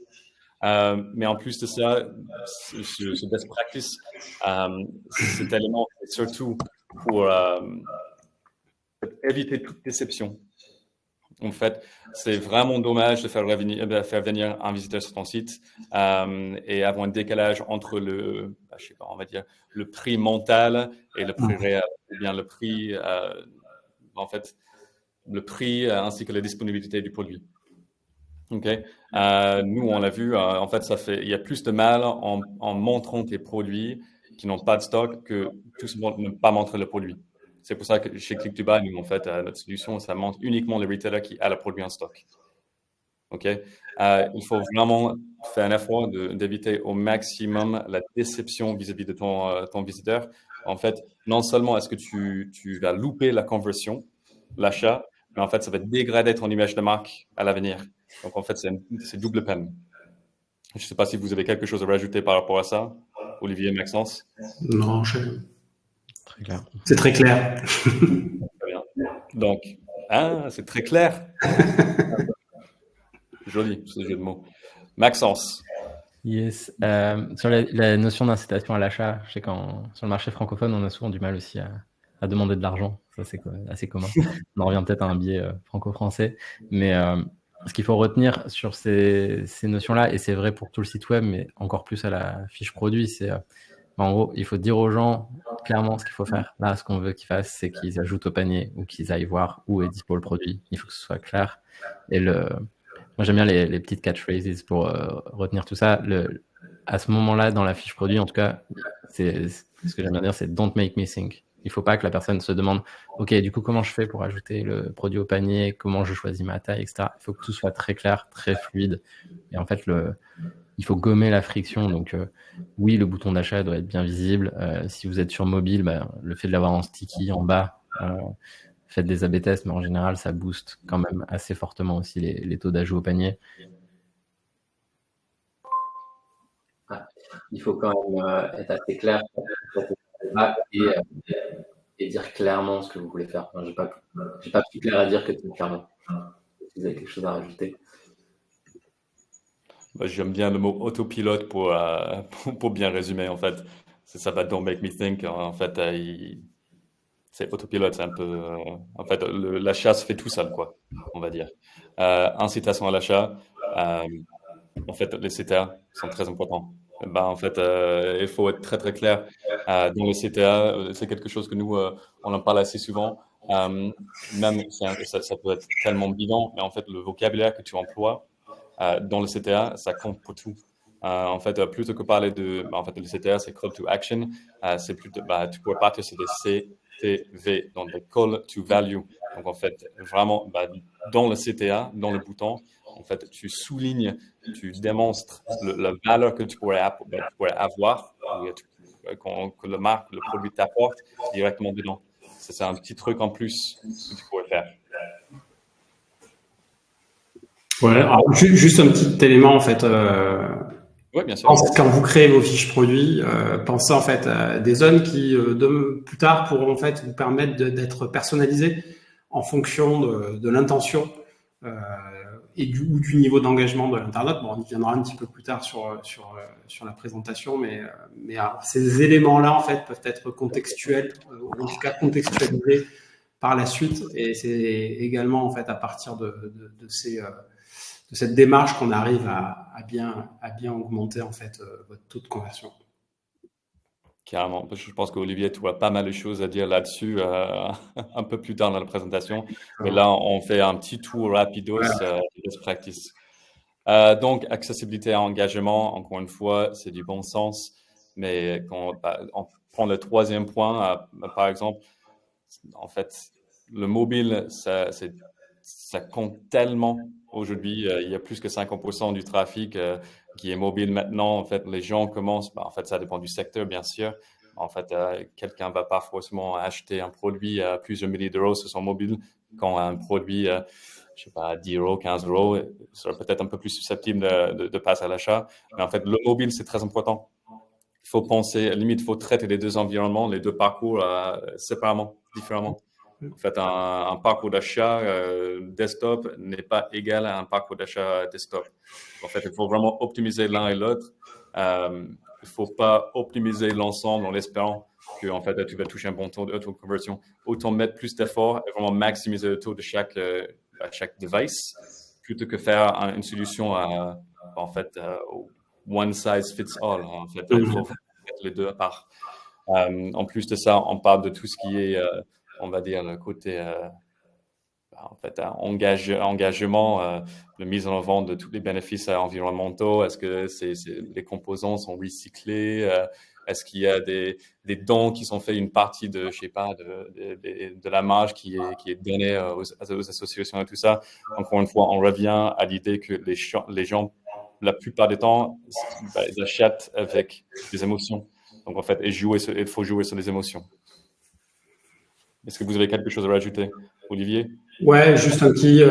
Speaker 1: Mais en plus de ça, ce best practice, cet élément, c'est surtout pour éviter toute déception. En fait, c'est vraiment dommage de faire venir un visiteur sur ton site et avoir un décalage entre le prix mental et le prix réel, ou bien le prix, ainsi que la disponibilité du produit. OK. Nous, on l'a vu, en fait, il y a plus de mal en montrant tes produits qui n'ont pas de stock que tout simplement ne pas montrer le produit. C'est pour ça que chez Click Dubai, nous, en fait, notre solution, ça montre uniquement le retailer qui a le produit en stock. OK. Il faut vraiment faire un effort d'éviter au maximum la déception vis-à-vis de ton visiteur. En fait, non seulement est-ce que tu vas louper la conversion, l'achat, mais en fait, ça va dégrader ton image de marque à l'avenir. Donc, en fait, c'est double peine. Je ne sais pas si vous avez quelque chose à rajouter par rapport à ça, Olivier, Maxence.
Speaker 2: Non,
Speaker 3: Très clair.
Speaker 2: C'est très clair.
Speaker 1: Très bien. Donc, c'est très clair. Joli, ce jeu de mots. Maxence.
Speaker 3: Yes. Sur la notion d'incitation à l'achat, je sais sur le marché francophone, on a souvent du mal aussi à demander de l'argent. Ça, c'est assez commun. On en revient peut-être à un biais franco-français. Mais ce qu'il faut retenir sur ces notions-là, et c'est vrai pour tout le site web, mais encore plus à la fiche produit, c'est En gros, il faut dire aux gens clairement ce qu'il faut faire. Là, ce qu'on veut qu'ils fassent, c'est qu'ils ajoutent au panier ou qu'ils aillent voir où est dispo le produit. Il faut que ce soit clair. Et moi, j'aime bien les petites catchphrases pour retenir tout ça. À ce moment-là, dans la fiche produit, en tout cas, ce que j'aime bien dire, c'est don't make me think. Il ne faut pas que la personne se demande, OK, du coup, comment je fais pour ajouter le produit au panier, comment je choisis ma taille, etc. Il faut que tout soit très clair, très fluide. Et en fait, il faut gommer la friction. Donc, oui, le bouton d'achat doit être bien visible. Si vous êtes sur mobile, le fait de l'avoir en sticky en bas, faites des A/B tests, mais en général, ça booste quand même assez fortement aussi les taux d'ajout au panier.
Speaker 4: Il faut quand même être assez clair et dire clairement ce que vous voulez faire. Enfin, j'ai pas plus clair à dire que tout clairement. Si vous avez quelque chose à rajouter.
Speaker 1: J'aime bien le mot autopilote pour bien résumer, en fait. C'est ça, don't make me think. En fait, c'est autopilote, c'est un peu. En fait, l'achat se fait tout seul, quoi, on va dire. Incitation à l'achat. En fait, les CTA sont très importants. En fait, il faut être très, très clair dans les CTA. C'est quelque chose que nous, on en parle assez souvent. Même, ça peut être tellement bidon, mais en fait, le vocabulaire que tu emploies dans le CTA, ça compte pour tout. En fait, plutôt que parler en fait, le CTA, c'est Call to Action. C'est plutôt, tu pourrais partir sur des CTV, donc des Call to Value. Donc, en fait, vraiment, dans le CTA, dans le bouton, en fait, tu soulignes, tu démonstres la valeur que tu pourrais avoir, que le produit t'apporte directement dedans. C'est un petit truc en plus que tu pourrais faire.
Speaker 2: Ouais, alors, juste un petit élément en fait.
Speaker 1: Oui, bien sûr.
Speaker 2: Quand vous créez vos fiches produits, pensez en fait à des zones qui plus tard pourront en fait vous permettre d'être personnalisées en fonction de l'intention ou du niveau d'engagement de l'internaute. Bon, on y viendra un petit peu plus tard sur la présentation, mais alors, ces éléments-là en fait peuvent être contextuels, ou en tout cas contextualisés par la suite, et c'est également en fait à partir de cette démarche qu'on arrive à bien augmenter en fait votre taux de conversion.
Speaker 1: Carrément. Je pense qu'Olivier, tu as pas mal de choses à dire là-dessus un peu plus tard dans la présentation. Mais là, on fait un petit tour rapidos de best practice. Donc, accessibilité à engagement, encore une fois, c'est du bon sens. Mais quand on prend le troisième point, par exemple, en fait, le mobile, ça compte tellement aujourd'hui. Il y a plus que 50% du trafic qui est mobile maintenant. En fait, les gens commencent, en fait, ça dépend du secteur, bien sûr. En fait, quelqu'un va pas forcément acheter un produit à plusieurs milliers d'euros sur son mobile quand un produit, je sais pas, 10 euros, 15 euros, sera peut-être un peu plus susceptible de passer à l'achat. Mais en fait, le mobile, c'est très important. Il faut penser, limite, il faut traiter les deux environnements, les deux parcours séparément, différemment. En fait, un parcours d'achat desktop n'est pas égal à un parcours d'achat desktop. En fait, il faut vraiment optimiser l'un et l'autre. Il ne faut pas optimiser l'ensemble en espérant que en fait, tu vas toucher un bon taux de conversion. Autant mettre plus d'efforts et vraiment maximiser le taux de chaque device plutôt que faire une solution en fait, one size fits all. En fait, il faut mettre les deux à part. En plus de ça, on parle de tout ce qui est, on va dire, le côté en fait, engagement, la mise en avant de tous les bénéfices environnementaux. Est-ce que les composants sont recyclés? Est-ce qu'il y a des dons qui sont faits, une partie de, je sais pas, de la marge qui est donnée aux associations et tout ça? Encore une fois, on revient à l'idée que les gens, la plupart du temps, ils achètent avec des émotions. Donc, en fait, il faut jouer sur les émotions. Est-ce que vous avez quelque chose à rajouter, Olivier?
Speaker 2: Ouais, juste un petit.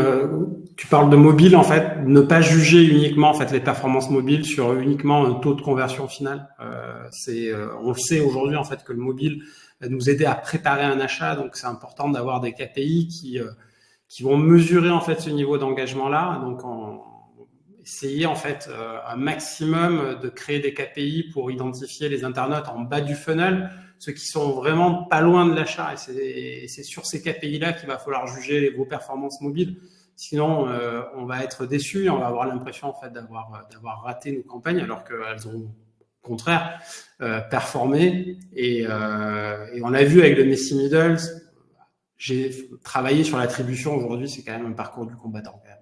Speaker 2: Tu parles de mobile, en fait, ne pas juger uniquement en fait les performances mobiles sur uniquement un taux de conversion final. On le sait aujourd'hui en fait que le mobile va nous aider à préparer un achat, donc c'est important d'avoir des KPI qui vont mesurer en fait ce niveau d'engagement là. Donc essayer en fait un maximum de créer des KPI pour identifier les internautes en bas du funnel, ceux qui sont vraiment pas loin de l'achat, et c'est sur ces KPI-là qu'il va falloir juger vos performances mobiles. Sinon, on va être déçu, on va avoir l'impression en fait d'avoir raté nos campagnes alors qu'elles ont contraire, performer. Et on a vu avec le Messi Middle, j'ai travaillé sur l'attribution aujourd'hui, c'est quand même un parcours du combattant. Quand même.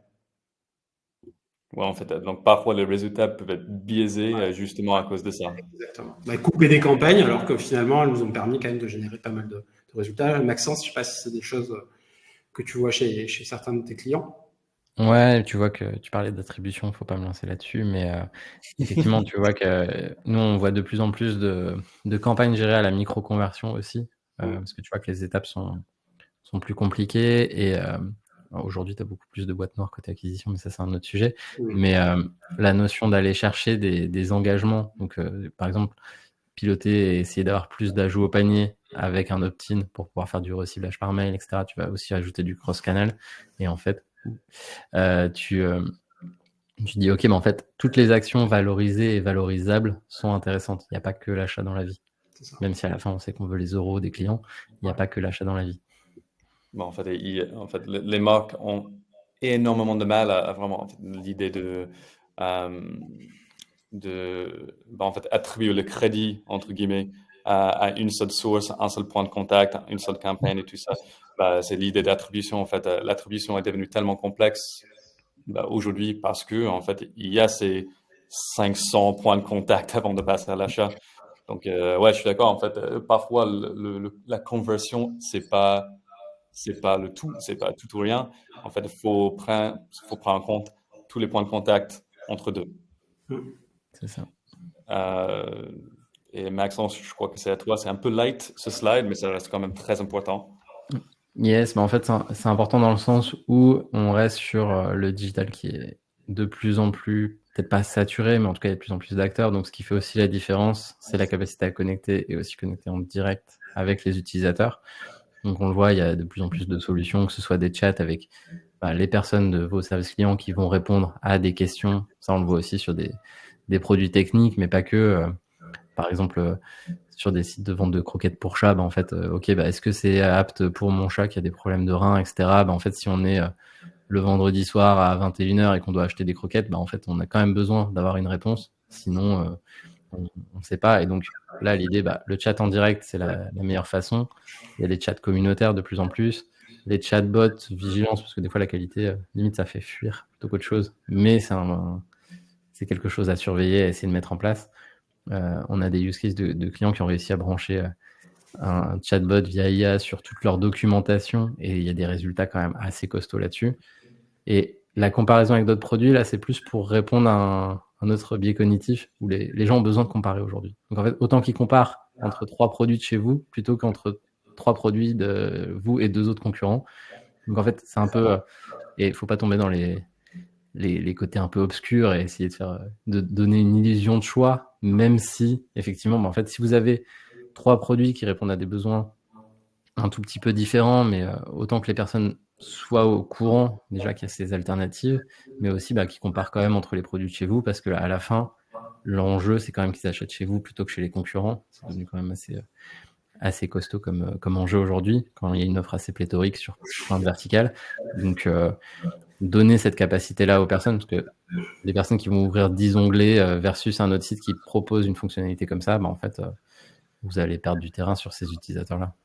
Speaker 1: Ouais, en fait, donc parfois les résultats peuvent être biaisés justement à cause de ça.
Speaker 2: Exactement. Couper des campagnes, alors que finalement, elles nous ont permis quand même de générer pas mal de résultats. Maxence, je ne sais pas si c'est des choses que tu vois chez certains de tes clients.
Speaker 3: Ouais, tu vois que tu parlais d'attribution, il ne faut pas me lancer là-dessus, mais effectivement, tu vois que nous, on voit de plus en plus de campagnes gérées à la micro-conversion aussi, parce que tu vois que les étapes sont plus compliquées et aujourd'hui, tu as beaucoup plus de boîtes noires côté acquisition, mais ça, c'est un autre sujet. Mais la notion d'aller chercher des engagements, donc par exemple, piloter et essayer d'avoir plus d'ajouts au panier avec un opt-in pour pouvoir faire du reciblage par mail, etc. Tu vas aussi ajouter du cross-canal et en fait, tu dis ok, mais en fait, toutes les actions valorisées et valorisables sont intéressantes. Il n'y a pas que l'achat dans la vie. Même si à la fin, on sait qu'on veut les euros des clients, il n'y a pas que l'achat dans la vie.
Speaker 1: Bon, en fait, les marques ont énormément de mal à vraiment l'idée de attribuer le crédit, entre guillemets, à une seule source, un seul point de contact, une seule campagne et tout ça. C'est l'idée d'attribution. En fait, l'attribution est devenue tellement complexe aujourd'hui parce que, en fait, il y a ces 500 points de contact avant de passer à l'achat. Donc, ouais, je suis d'accord. En fait, parfois, la conversion, c'est pas le tout, c'est pas tout ou rien. En fait, il faut prendre en compte tous les points de contact entre deux.
Speaker 3: C'est ça.
Speaker 1: Et Maxence, je crois que c'est à toi. C'est un peu light ce slide, mais ça reste quand même très important.
Speaker 3: Yes, mais en fait, c'est important dans le sens où on reste sur le digital qui est de plus en plus, peut-être pas saturé, mais en tout cas, il y a de plus en plus d'acteurs. Donc, ce qui fait aussi la différence, c'est la capacité à connecter et aussi connecter en direct avec les utilisateurs. Donc, on le voit, il y a de plus en plus de solutions, que ce soit des chats avec les personnes de vos services clients qui vont répondre à des questions. Ça, on le voit aussi sur des produits techniques, mais pas que. Par exemple, sur des sites de vente de croquettes pour chat, en fait, est-ce que c'est apte pour mon chat qui a des problèmes de reins, etc. En fait, si on est le vendredi soir à 21h et qu'on doit acheter des croquettes, en fait, on a quand même besoin d'avoir une réponse. Sinon, on ne sait pas. Et donc, là, l'idée, le chat en direct, c'est la meilleure façon. Il y a des chats communautaires de plus en plus. Les chatbots, vigilance, parce que des fois, la qualité, limite, ça fait fuir plutôt qu'autre chose. Mais c'est quelque chose à surveiller, à essayer de mettre en place. On a des use cases de clients qui ont réussi à brancher un chatbot via IA sur toute leur documentation et il y a des résultats quand même assez costauds là-dessus. Et la comparaison avec d'autres produits, là, c'est plus pour répondre à un autre biais cognitif où les gens ont besoin de comparer aujourd'hui. Donc en fait, autant qu'ils comparent entre 3 produits de chez vous plutôt qu'entre 3 produits de vous et 2 autres concurrents. Donc en fait, c'est un peu... et il ne faut pas tomber dans les côtés un peu obscurs et essayer de donner une illusion de choix, même si, effectivement, en fait, si vous avez 3 produits qui répondent à des besoins un tout petit peu différents, mais autant que les personnes soient au courant déjà qu'il y a ces alternatives, mais aussi qui comparent quand même entre les produits de chez vous, parce que à la fin, l'enjeu, c'est quand même qu'ils achètent chez vous plutôt que chez les concurrents. C'est devenu quand même assez costaud comme enjeu aujourd'hui, quand il y a une offre assez pléthorique sur plein de verticales. Donc, donner cette capacité-là aux personnes, parce que les personnes qui vont ouvrir 10 onglets versus un autre site qui propose une fonctionnalité comme ça, en fait, vous allez perdre du terrain sur ces utilisateurs-là.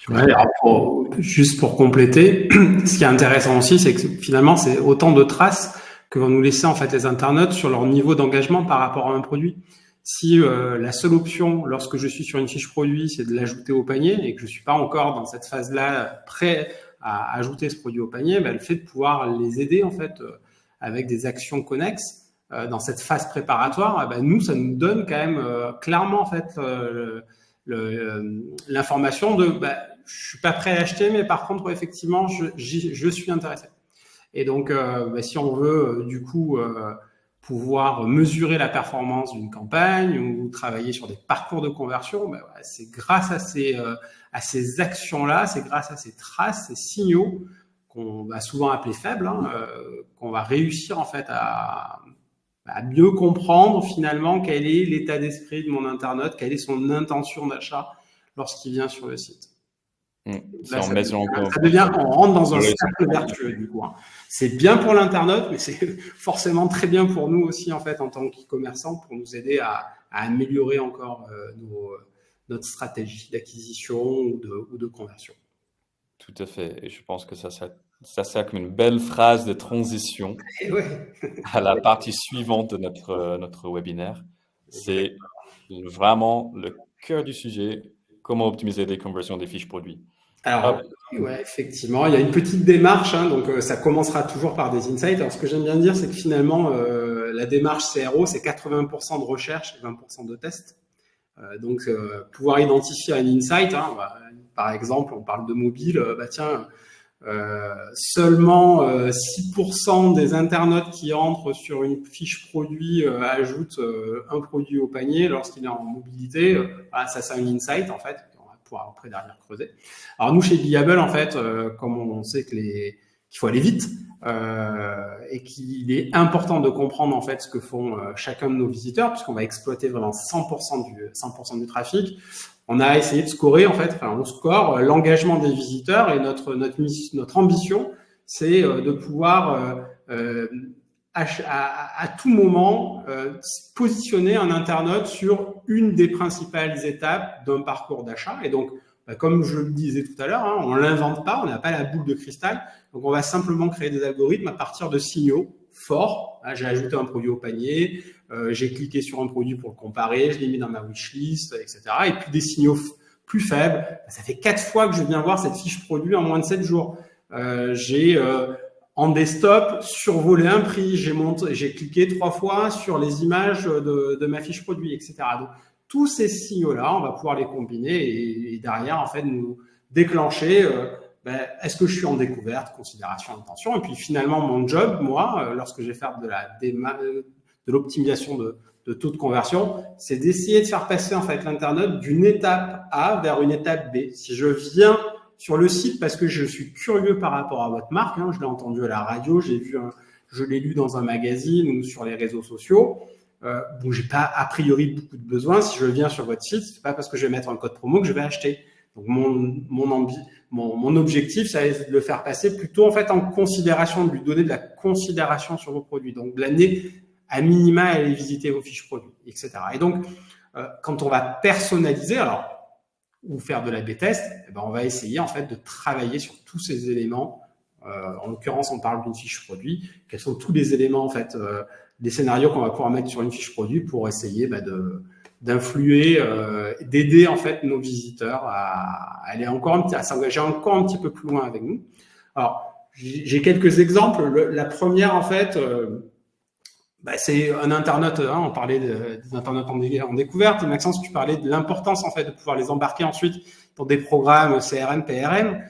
Speaker 2: Ouais, juste pour compléter, ce qui est intéressant aussi, c'est que finalement, c'est autant de traces que vont nous laisser en fait les internautes sur leur niveau d'engagement par rapport à un produit. Si la seule option, lorsque je suis sur une fiche produit, c'est de l'ajouter au panier et que je suis pas encore dans cette phase-là prêt à ajouter ce produit au panier, le fait de pouvoir les aider en fait avec des actions connexes dans cette phase préparatoire, nous, ça nous donne quand même clairement en fait l'information de je suis pas prêt à acheter, mais par contre effectivement je suis intéressé. Et donc si on veut du coup pouvoir mesurer la performance d'une campagne ou travailler sur des parcours de conversion, c'est grâce à ces actions-là, c'est grâce à ces traces, ces signaux qu'on va souvent appeler faibles, qu'on va réussir en fait à mieux comprendre finalement quel est l'état d'esprit de mon internaute, quelle est son intention d'achat lorsqu'il vient sur le site.
Speaker 1: Si
Speaker 2: Là,
Speaker 1: on met sur
Speaker 2: on rentre dans un
Speaker 1: Oui,
Speaker 2: cercle vertueux du coup. C'est bien pour l'internaute, mais c'est forcément très bien pour nous aussi en fait en tant qu'e-commerçants pour nous aider à améliorer encore notre stratégie d'acquisition ou de conversion.
Speaker 1: tout à fait. Et je pense que ça sert comme une belle phrase de transition
Speaker 2: Et ouais,
Speaker 1: à la partie suivante de notre webinaire. C'est vraiment le cœur du sujet, comment optimiser les conversions des fiches produits.
Speaker 2: alors, ouais, effectivement, il y a une petite démarche, hein, donc ça commencera toujours par des insights. Alors, ce que j'aime bien dire, c'est que finalement, la démarche CRO, c'est 80% de recherche et 20% de tests. Donc, pouvoir identifier un insight, hein, par exemple, on parle de mobile, tiens, seulement 6% des internautes qui entrent sur une fiche produit ajoutent un produit au panier lorsqu'il est en mobilité. Ça, c'est un insight, en fait. On va pouvoir après derrière creuser. Alors, nous, chez Billable, en fait, comme on sait qu'il faut aller vite et qu'il est important de comprendre, en fait, ce que font chacun de nos visiteurs, puisqu'on va exploiter vraiment 100% du trafic. On a essayé de scorer, en fait, on score l'engagement des visiteurs et notre ambition, c'est de pouvoir à tout moment positionner un internaute sur une des principales étapes d'un parcours d'achat. Et donc, comme je le disais tout à l'heure, hein, on l'invente pas, on n'a pas la boule de cristal. Donc, on va simplement créer des algorithmes à partir de signaux forts. J'ai ajouté un produit au panier, j'ai cliqué sur un produit pour le comparer, je l'ai mis dans ma wishlist, etc. Et puis des signaux plus faibles. Ça fait 4 fois que je viens voir cette fiche produit en moins de 7 jours. J'ai en desktop survolé un prix, j'ai cliqué 3 fois sur les images de ma fiche produit, etc. Donc, tous ces signaux-là, on va pouvoir les combiner et derrière, en fait, nous déclencher est-ce que je suis en découverte, considération, intention. Et puis finalement, mon job, moi, lorsque je vais faire de l'optimisation de taux de conversion, c'est d'essayer de faire passer en fait l'internaute d'une étape A vers une étape B. Si je viens sur le site parce que je suis curieux par rapport à votre marque, hein, je l'ai entendu à la radio, je l'ai lu dans un magazine ou sur les réseaux sociaux. J'ai pas a priori beaucoup de besoins. Si je viens sur votre site, c'est pas parce que je vais mettre un code promo que je vais acheter. Donc mon objectif, ça va être de le faire passer plutôt en fait en considération, de lui donner de la considération sur vos produits. Donc de l'année à minima, aller visiter vos fiches produits, etc. Et donc quand on va personnaliser, ou faire de l'A/B test, on va essayer en fait de travailler sur tous ces éléments. En l'occurrence, on parle d'une fiche produit. Quels sont tous les éléments en fait des scénarios qu'on va pouvoir mettre sur une fiche produit pour essayer d'influer, d'aider en fait nos visiteurs à aller à s'engager encore un petit peu plus loin avec nous. Alors, j'ai quelques exemples. La première en fait, c'est un internaute. Hein, on parlait des internautes en découverte. Maxence, tu parlais de l'importance en fait de pouvoir les embarquer ensuite dans des programmes CRM, PRM.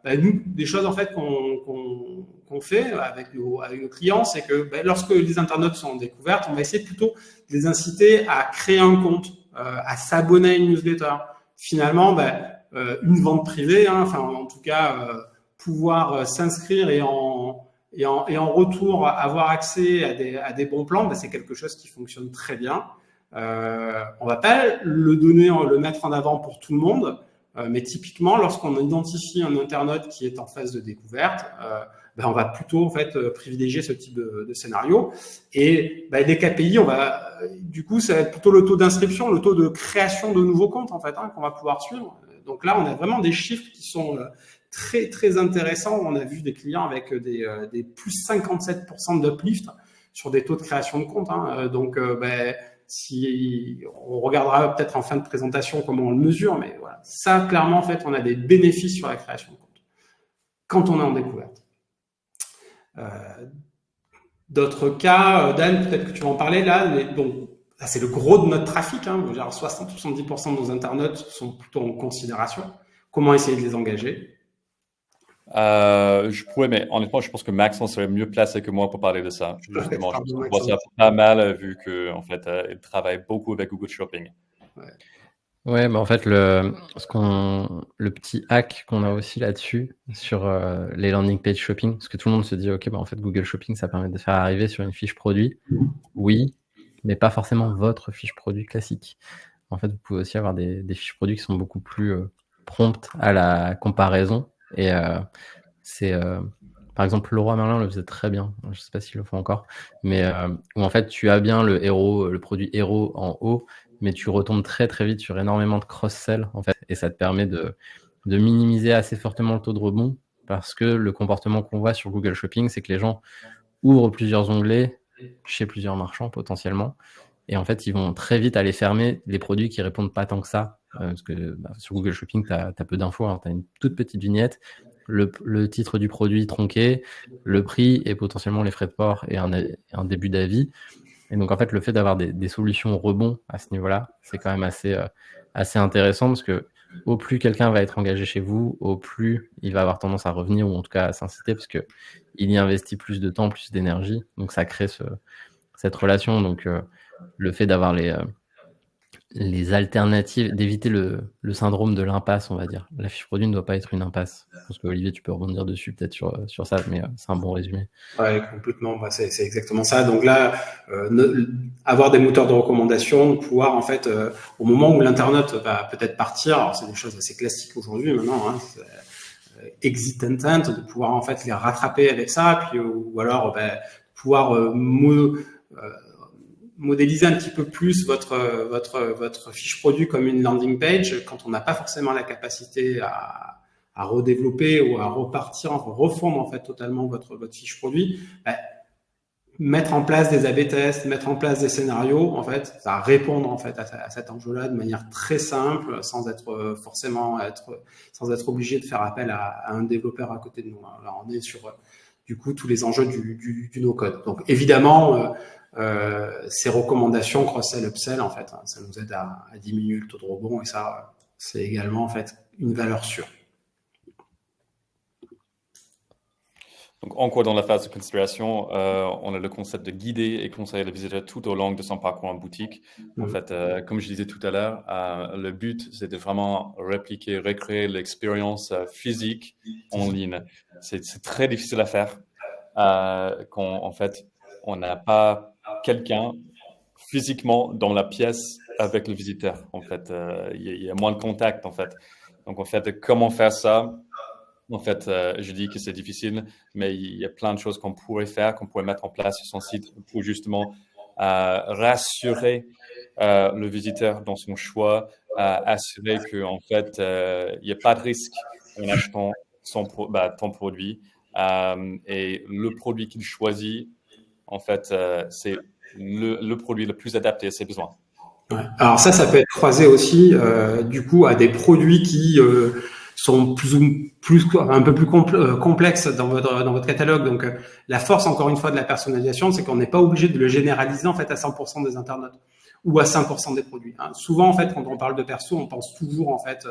Speaker 2: Nous, des choses en fait qu'on fait avec nos clients, c'est que lorsque les internautes sont en découverte, on va essayer plutôt de les inciter à créer un compte, à s'abonner à une newsletter. Finalement, une vente privée, hein, en tout cas, pouvoir s'inscrire et en retour avoir accès à des bons plans, c'est quelque chose qui fonctionne très bien. On va pas le mettre en avant pour tout le monde. Mais typiquement, lorsqu'on identifie un internaute qui est en phase de découverte, on va plutôt en fait privilégier ce type de scénario. Et les KPI, du coup, ça va être plutôt le taux d'inscription, le taux de création de nouveaux comptes en fait, hein, qu'on va pouvoir suivre. Donc là, on a vraiment des chiffres qui sont très très intéressants. On a vu des clients avec des plus 57% d'uplift sur des taux de création de comptes. Hein. Donc si on regardera peut-être en fin de présentation comment on le mesure, mais voilà, ça clairement en fait on a des bénéfices sur la création de compte quand on est en découverte. D'autres cas, Dan, peut-être que tu vas en parler là, mais donc là, c'est le gros de notre trafic, hein, genre 60-70% de nos internautes sont plutôt en considération. Comment essayer de les engager?
Speaker 1: Je pourrais, mais honnêtement, je pense que Maxence serait mieux placé que moi pour parler de ça. Justement, je vois ça pas mal vu que en fait, il travaille beaucoup avec Google Shopping.
Speaker 3: Ouais, en fait, le petit hack qu'on a aussi là-dessus sur les landing page shopping, parce que tout le monde se dit, ok, en fait, Google Shopping, ça permet de faire arriver sur une fiche produit. Oui, mais pas forcément votre fiche produit classique. En fait, vous pouvez aussi avoir des fiches produits qui sont beaucoup plus prompt à la comparaison. Et c'est par exemple, Leroy Merlin le faisait très bien. Je ne sais pas s'il le fait encore, mais où en fait tu as bien le produit héros en haut, mais tu retombes très très vite sur énormément de cross-sell en fait, et ça te permet de minimiser assez fortement le taux de rebond, parce que le comportement qu'on voit sur Google Shopping, c'est que les gens ouvrent plusieurs onglets chez plusieurs marchands potentiellement, et en fait ils vont très vite aller fermer les produits qui répondent pas tant que ça, parce que sur Google Shopping tu as peu d'infos, hein. Tu as une toute petite vignette, le titre du produit tronqué, le prix et potentiellement les frais de port et un début d'avis. Et donc en fait le fait d'avoir des solutions rebond à ce niveau-là, c'est quand même assez intéressant, parce que au plus quelqu'un va être engagé chez vous, au plus il va avoir tendance à revenir, ou en tout cas à s'inciter, parce que il y investit plus de temps, plus d'énergie, donc ça crée cette relation. Donc le fait d'avoir les alternatives, d'éviter le syndrome de l'impasse, on va dire. La fiche produit ne doit pas être une impasse. Je pense que Olivier, tu peux rebondir dessus peut-être sur ça, mais c'est un bon résumé.
Speaker 2: Ouais, complètement. Bah, c'est exactement ça. Donc là, avoir des moteurs de recommandation, pouvoir en fait, au moment où l'internaute va peut-être partir, alors c'est des choses assez classiques aujourd'hui maintenant, hein, exit intent, de pouvoir en fait les rattraper avec ça, puis ou alors pouvoir modéliser un petit peu plus votre fiche produit comme une landing page quand on n'a pas forcément la capacité à redévelopper ou à repartir, refondre en fait totalement votre fiche produit. Mettre en place des A/B tests, mettre en place des scénarios, en fait, ça va répondre en fait à cet enjeu-là de manière très simple, sans être obligé de faire appel à un développeur à côté de nous. Alors on est sur du coup tous les enjeux du no-code. Donc évidemment, ces recommandations cross-sell, upsell, en fait, ça nous aide à diminuer le taux de rebond, et ça, c'est également en fait une valeur sûre.
Speaker 1: Donc, encore dans la phase de considération, on a le concept de guider et conseiller le visiteur tout au long de son parcours en boutique. En fait, comme je disais tout à l'heure, le but, c'est de vraiment répliquer, recréer l'expérience physique en ligne. C'est très difficile à faire quand, en fait, on n'a pas quelqu'un physiquement dans la pièce avec le visiteur. En fait, il y a moins de contact, en fait. Donc, en fait, comment faire ça? En fait, je dis que c'est difficile, mais il y a plein de choses qu'on pourrait faire, qu'on pourrait mettre en place sur son site pour justement rassurer le visiteur dans son choix, assurer qu'en fait, il n'y a pas de risque en achetant ton produit. Et le produit qu'il choisit, en fait, c'est le produit le plus adapté à ses besoins.
Speaker 2: Ouais. Alors ça peut être croisé aussi du coup à des produits qui sont un peu plus complexes dans votre catalogue. Donc la force encore une fois de la personnalisation, c'est qu'on n'est pas obligé de le généraliser en fait à 100% des internautes ou à 5% des produits. Hein. Souvent en fait quand on parle de perso, on pense toujours en fait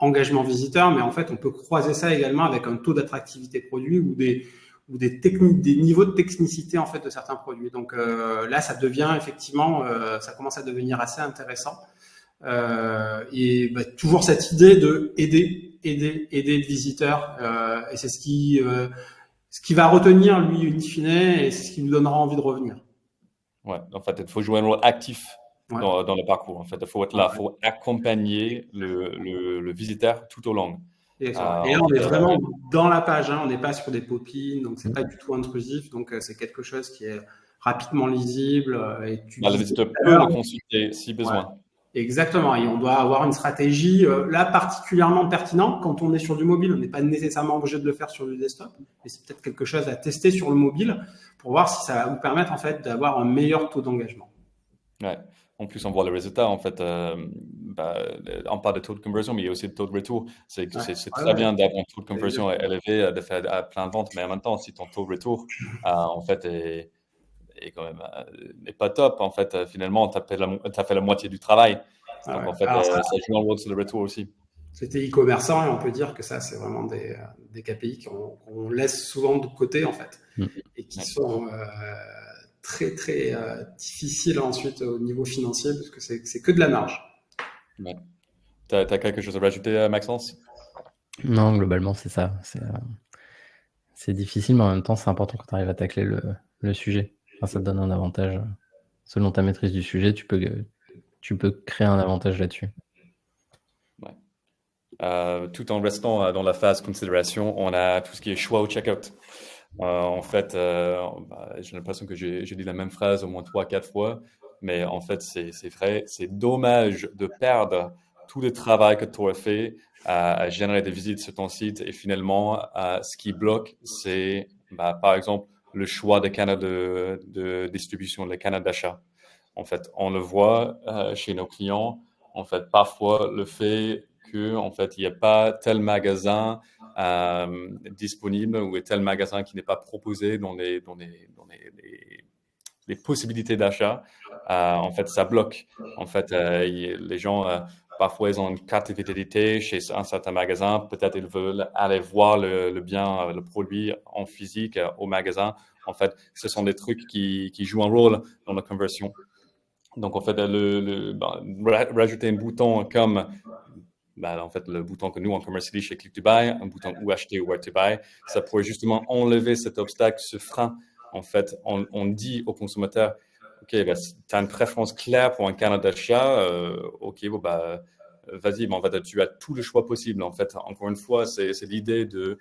Speaker 2: engagement visiteur, mais en fait on peut croiser ça également avec un taux d'attractivité produit ou des techniques, des niveaux de technicité en fait de certains produits. Donc là, ça devient effectivement, ça commence à devenir assez intéressant. Et toujours cette idée de aider le visiteur, et c'est ce qui va retenir lui in fine, et c'est ce qui nous donnera envie de revenir.
Speaker 1: Ouais, en fait, il faut jouer un rôle actif dans le parcours. En fait, il faut être là, il faut accompagner le visiteur tout au long.
Speaker 2: Et là, on est vraiment dans la page, hein, on n'est pas sur des pop-ins, donc c'est pas du tout intrusif, donc c'est quelque chose qui est rapidement lisible. Et
Speaker 1: le visiteur peut le consulter si besoin.
Speaker 2: Ouais, exactement, et on doit avoir une stratégie là particulièrement pertinente quand on est sur du mobile. On n'est pas nécessairement obligé de le faire sur du desktop, mais c'est peut-être quelque chose à tester sur le mobile pour voir si ça va vous permettre en fait d'avoir un meilleur taux d'engagement.
Speaker 1: Ouais. En plus, on voit le résultat. En fait, on parle de taux de conversion, mais il y a aussi le taux de retour. C'est très bien d'avoir un taux de conversion élevé, de faire plein de ventes, mais en même temps, si ton taux de retour, en fait, est quand même n'est pas top, en fait, finalement, tu as fait la moitié du travail. Donc, en fait, ça joue un rôle sur le retour aussi.
Speaker 2: C'était e-commerçant, et on peut dire que ça, c'est vraiment des KPI qu'on laisse souvent de côté, en fait, et qui sont très très difficile ensuite au niveau financier, parce que c'est que de la marge.
Speaker 1: Ouais. Tu as quelque chose à rajouter, Maxence?
Speaker 3: Non, globalement c'est ça. C'est difficile, mais en même temps c'est important quand tu arrives à tacler le sujet. Enfin, ça te donne un avantage. Selon ta maîtrise du sujet, tu peux créer un avantage là-dessus.
Speaker 1: Ouais. tout en restant dans la phase considération, on a tout ce qui est choix au checkout. En fait, j'ai l'impression que j'ai dit la même phrase au moins 3-4 fois, mais en fait, c'est vrai. C'est dommage de perdre tout le travail que tu as fait à générer des visites sur ton site et finalement, ce qui bloque, c'est par exemple le choix des canaux de distribution, les canaux d'achat. En fait, on le voit chez nos clients. En fait, parfois, le fait qu'en fait, il n'y a pas tel magasin disponible ou tel magasin qui n'est pas proposé dans les possibilités d'achat, en fait, ça bloque. En fait, les gens, parfois, ils ont une carte de fidélité chez un certain magasin. Peut-être ils veulent aller voir le bien, le produit en physique au magasin. En fait, ce sont des trucs qui jouent un rôle dans la conversion. Donc, en fait, rajouter un bouton comme en fait, le bouton que nous, on commercialise chez Click to Buy, un bouton où acheter ou where to buy, ça pourrait justement enlever cet obstacle, ce frein. En fait, on dit au consommateur, OK, si tu as une préférence claire pour un canal d'achat, OK, vas-y, en fait, tu as tout le choix possible. En fait, encore une fois, c'est l'idée de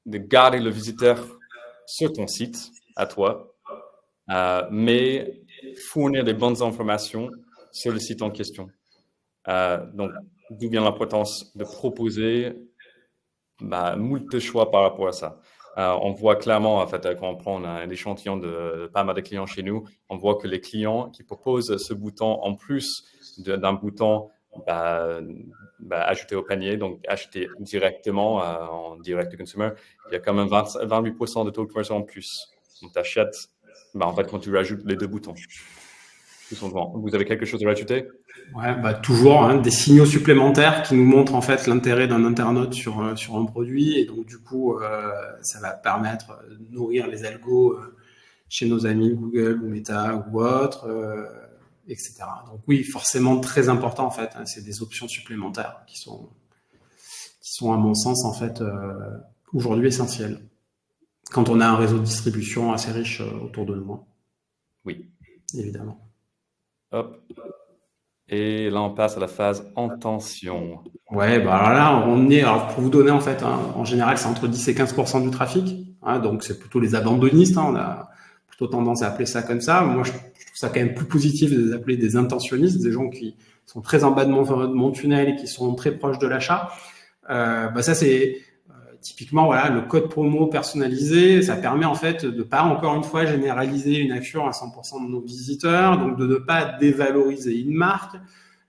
Speaker 1: garder le visiteur sur ton site, à toi, mais fournir les bonnes informations sur le site en question. Donc, d'où vient l'importance de proposer moult choix par rapport à ça. On voit clairement, en fait, quand on prend un échantillon de pas mal de clients chez nous, on voit que les clients qui proposent ce bouton en plus d'un bouton ajouter au panier, donc acheter directement en direct to consumer, il y a quand même 28% de taux de conversion en plus. Donc, tu achètes en fait, quand tu rajoutes les deux boutons. Tout simplement. Vous avez quelque chose à rajouter?
Speaker 2: Ouais, toujours des signaux supplémentaires qui nous montrent en fait l'intérêt d'un internaute sur un produit, et donc du coup ça va permettre de nourrir les algos chez nos amis Google ou Meta ou autres, etc. Donc oui, forcément très important en fait, c'est des options supplémentaires qui sont à mon sens en fait aujourd'hui essentielles quand on a un réseau de distribution assez riche autour de nous.
Speaker 1: Oui.
Speaker 2: Évidemment.
Speaker 1: Hop. Et là, on passe à la phase intention.
Speaker 2: Ouais, là, on est, alors pour vous donner en fait, en général, c'est entre 10 et 15% du trafic. Donc c'est plutôt les abandonnistes. On a plutôt tendance à appeler ça comme ça. Moi, je trouve ça quand même plus positif de les appeler des intentionnistes, des gens qui sont très en bas de mon tunnel et qui sont très proches de l'achat. Ça, c'est typiquement le code promo personnalisé. Ça permet en fait de pas encore une fois généraliser une action à 100% de nos visiteurs, donc de ne pas dévaloriser une marque.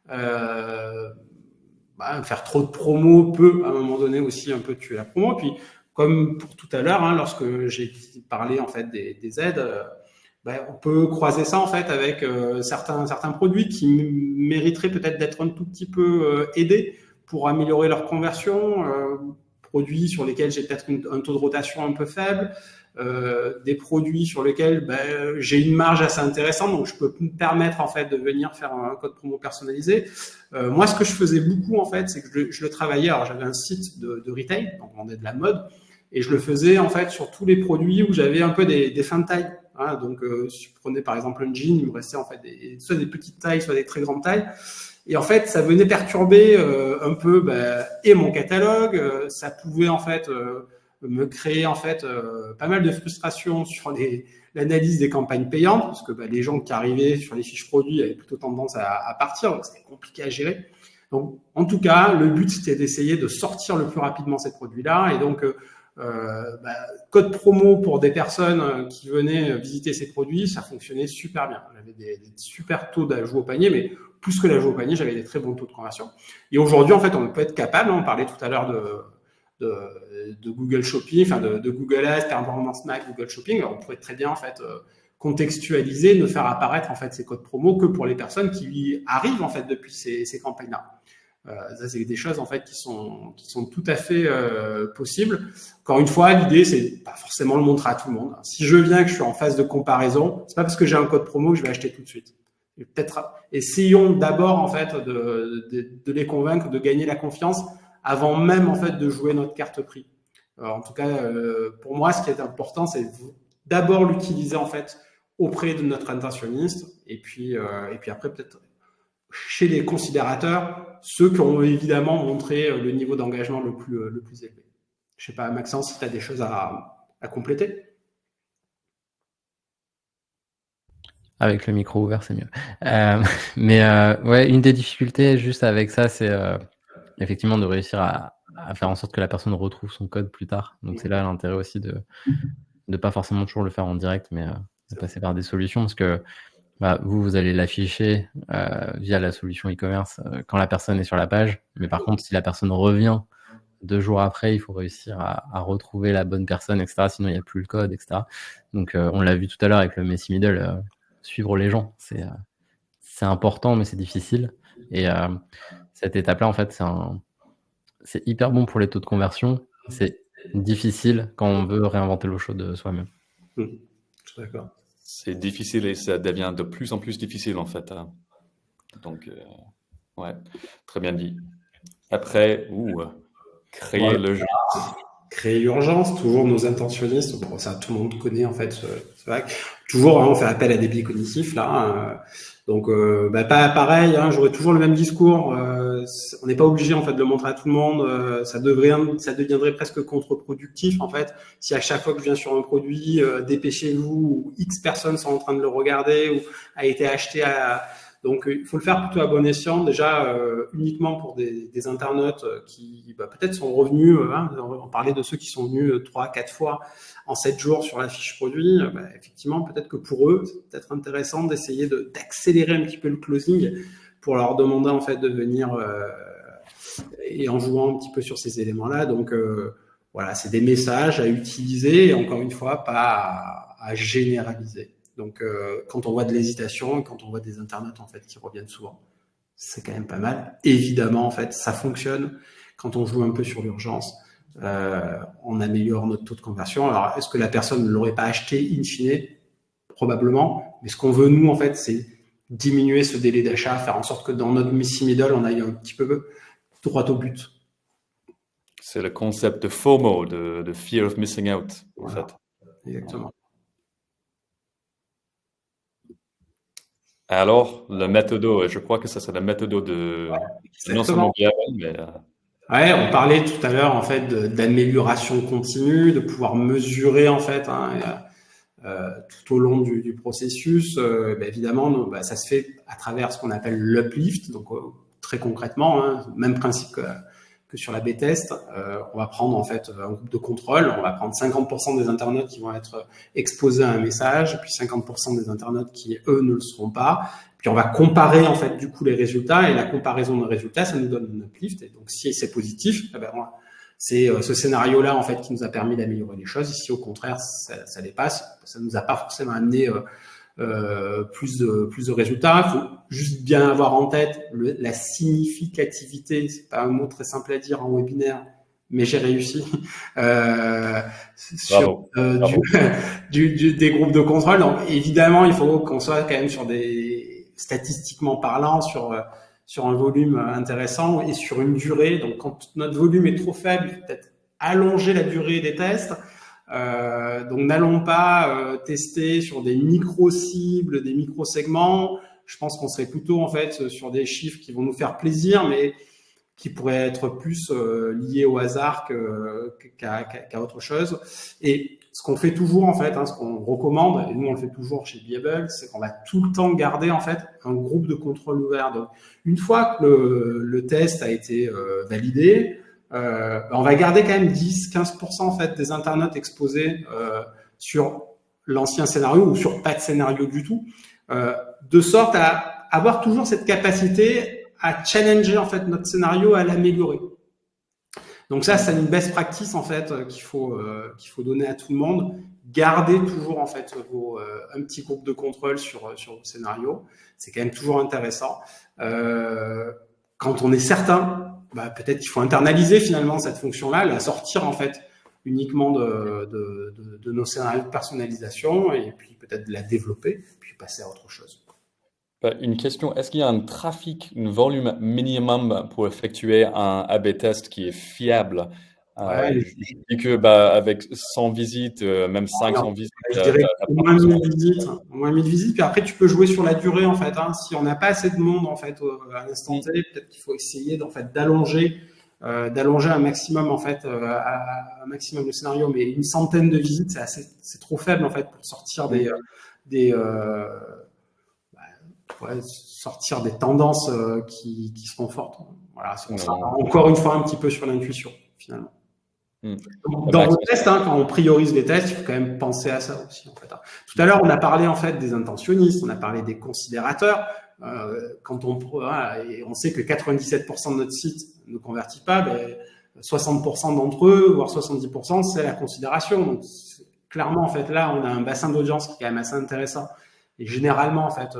Speaker 2: Faire trop de promo peut à un moment donné aussi un peu tuer la promo. Puis comme pour tout à l'heure, lorsque j'ai parlé en fait des aides, on peut croiser ça en fait avec certains produits qui mériteraient peut-être d'être un tout petit peu aidés pour améliorer leur conversion, produits sur lesquels j'ai peut-être un taux de rotation un peu faible, des produits sur lesquels j'ai une marge assez intéressante, donc je peux me permettre en fait de venir faire un code promo personnalisé. Moi, ce que je faisais beaucoup en fait, c'est que je le travaillais. Alors, j'avais un site de retail, donc on vendait de la mode, et je le faisais en fait sur tous les produits où j'avais un peu des fins de taille. Donc, si je prenais par exemple un jean, il me restait en fait soit des petites tailles, soit des très grandes tailles. Et en fait, ça venait perturber un peu et mon catalogue. Ça pouvait en fait me créer en fait pas mal de frustration sur l'analyse des campagnes payantes, parce que les gens qui arrivaient sur les fiches produits avaient plutôt tendance à partir, donc c'était compliqué à gérer. Donc, en tout cas, le but c'était d'essayer de sortir le plus rapidement ces produits-là, et donc code promo pour des personnes qui venaient visiter ces produits, ça fonctionnait super bien. J'avais des super taux d'ajout au panier, mais plus que l'ajout au panier, j'avais des très bons taux de conversion. Et aujourd'hui, en fait, on peut être capable, on parlait tout à l'heure de Google Shopping, enfin de Google Ads, Performance Max, Google Shopping. Alors, on pourrait très bien en fait contextualiser, ne faire apparaître en fait ces codes promo que pour les personnes qui arrivent en fait depuis ces campagnes-là. Ça, c'est des choses en fait qui sont tout à fait possibles. Encore une fois, l'idée c'est pas forcément le montrer à tout le monde. Si je viens que je suis en phase de comparaison, c'est pas parce que j'ai un code promo que je vais acheter tout de suite. Et peut-être essayons d'abord en fait de les convaincre, de gagner la confiance avant même en fait de jouer notre carte prix. Alors, en tout cas, pour moi, ce qui est important, c'est d'abord l'utiliser en fait auprès de notre intentionniste, et puis après peut-être chez les considérateurs, ceux qui ont évidemment montré le niveau d'engagement le plus élevé. Je sais pas, Maxence, si tu as des choses à compléter.
Speaker 3: Avec le micro ouvert, c'est mieux. Ouais, une des difficultés juste avec ça, c'est effectivement de réussir à faire en sorte que la personne retrouve son code plus tard. Donc c'est là l'intérêt aussi de pas forcément toujours le faire en direct, mais de passer par des solutions, parce que vous allez l'afficher via la solution e-commerce quand la personne est sur la page. Mais par contre, si la personne revient 2 jours après, il faut réussir à retrouver la bonne personne, etc. Sinon, il n'y a plus le code, etc. Donc, on l'a vu tout à l'heure avec le Messi Middle, suivre les gens, c'est important, mais c'est difficile. Et cette étape-là, en fait, c'est hyper bon pour les taux de conversion. C'est difficile quand on veut réinventer l'eau chaude soi-même.
Speaker 2: Je suis d'accord.
Speaker 1: C'est difficile et ça devient de plus en plus difficile en fait. Donc, ouais, très bien dit. Après, créer le jeu.
Speaker 2: Créer l'urgence, toujours nos intentionnistes, bon, ça tout le monde connaît en fait. C'est vrai que toujours on fait appel à des biais cognitifs là. Donc pas pareil, j'aurais toujours le même discours. On n'est pas obligé en fait de le montrer à tout le monde. Ça deviendrait presque contre-productif en fait. Si à chaque fois que je viens sur un produit, dépêchez-vous, ou X personnes sont en train de le regarder ou a été acheté Donc, il faut le faire plutôt à bon escient, déjà uniquement pour des internautes qui peut-être sont revenus, on parlait de ceux qui sont venus 3-4 fois en 7 jours sur la fiche produit, effectivement, peut-être que pour eux, c'est peut-être intéressant d'essayer d'accélérer un petit peu le closing pour leur demander en fait de venir et en jouant un petit peu sur ces éléments-là. Donc, voilà, c'est des messages à utiliser et encore une fois, pas à généraliser. Donc, quand on voit de l'hésitation et quand on voit des internautes en fait qui reviennent souvent, c'est quand même pas mal. Évidemment, en fait, ça fonctionne quand on joue un peu sur l'urgence. On améliore notre taux de conversion. Alors, est-ce que la personne ne l'aurait pas acheté in fine? Probablement. Mais ce qu'on veut, nous, en fait, c'est diminuer ce délai d'achat, faire en sorte que dans notre Messi Middle, on aille un petit peu droit au but.
Speaker 1: C'est le concept de FOMO, de Fear of Missing Out, en fait.
Speaker 2: Exactement.
Speaker 1: Alors, le méthodo, je crois que ça, c'est la méthodo de non seulement mais
Speaker 2: ouais, on parlait tout à l'heure en fait d'amélioration continue, de pouvoir mesurer en fait tout au long du processus. Évidemment, ça se fait à travers ce qu'on appelle l'uplift. Donc très concrètement, même principe que sur la B-test, on va prendre en fait un groupe de contrôle, on va prendre 50% des internautes qui vont être exposés à un message, puis 50% des internautes qui, eux, ne le seront pas. Puis on va comparer en fait du coup les résultats, et la comparaison de résultats, ça nous donne un uplift. Et donc si c'est positif, c'est ce scénario-là en fait qui nous a permis d'améliorer les choses. Ici, au contraire, ça dépasse, ça nous a pas forcément amené plus de résultats. Il faut juste bien avoir en tête la significativité. C'est pas un mot très simple à dire en webinaire, mais j'ai réussi sur des groupes de contrôle. Donc évidemment, il faut qu'on soit quand même sur des statistiquement parlant sur un volume intéressant et sur une durée. Donc quand notre volume est trop faible, il faut peut-être allonger la durée des tests. Donc n'allons pas tester sur des micro-cibles, des micro-segments. Je pense qu'on serait plutôt en fait sur des chiffres qui vont nous faire plaisir, mais qui pourraient être plus liés au hasard qu'à autre chose. Et ce qu'on fait toujours en fait, ce qu'on recommande, et nous on le fait toujours chez Beable, c'est qu'on va tout le temps garder en fait un groupe de contrôle ouvert. Donc une fois que le test a été validé, on va garder quand même 10-15% en fait des internautes exposés sur l'ancien scénario ou sur pas de scénario du tout, de sorte à avoir toujours cette capacité à challenger en fait notre scénario, à l'améliorer. Donc ça, c'est une best practice en fait qu'il faut donner à tout le monde. Gardez toujours en fait un petit groupe de contrôle sur vos scénarios. C'est quand même toujours intéressant. Quand on est certain, peut-être qu'il faut internaliser finalement cette fonction-là, la sortir en fait uniquement de nos scénarios de personnalisation et puis peut-être de la développer, puis passer à autre chose.
Speaker 1: Une question, est-ce qu'il y a un trafic, un volume minimum pour effectuer un A/B test qui est fiable
Speaker 2: Ouais,
Speaker 1: Je dis que avec 100 visites, même 500 visites,
Speaker 2: je dirais au moins 1000 visites. Au moins 1000 visites. Puis après, tu peux jouer sur la durée, en fait. Si on n'a pas assez de monde, en fait, à l'instant T, peut-être qu'il faut essayer d'allonger un maximum, en fait, un maximum le scénario. Mais une centaine de visites, c'est trop faible, en fait, pour sortir sortir des tendances qui seront fortes. Voilà, on sera encore une fois un petit peu sur l'intuition, finalement. Dans vos tests, quand on priorise les tests, il faut quand même penser à ça aussi. En fait. Tout à l'heure, on a parlé en fait des intentionnistes, on a parlé des considérateurs. On sait que 97% de notre site ne convertit pas, 60% d'entre eux, voire 70%, c'est la considération. Donc, clairement, en fait, là, on a un bassin d'audience qui est quand même assez intéressant et généralement, en fait,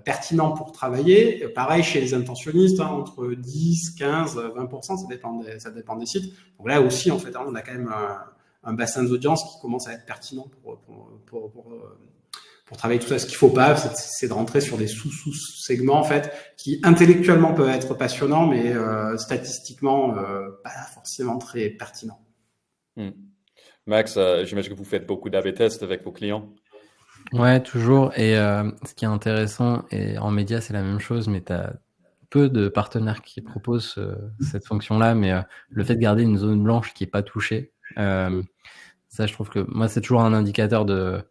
Speaker 2: pertinent pour travailler. Pareil chez les intentionnistes, entre 10, 15, 20%, ça dépend des sites. Donc là aussi, en fait, on a quand même un bassin d'audience qui commence à être pertinent pour travailler tout ça. Ce qu'il ne faut pas, c'est de rentrer sur des sous-segments, en fait, qui intellectuellement peuvent être passionnants, mais statistiquement, pas forcément très pertinents.
Speaker 1: Max, j'imagine que vous faites beaucoup d'A/B tests avec vos clients.
Speaker 3: Ouais, toujours. Et ce qui est intéressant, et en média, c'est la même chose, mais tu as peu de partenaires qui proposent cette fonction-là, mais le fait de garder une zone blanche qui n'est pas touchée, ça, je trouve que moi, c'est toujours un indicateur de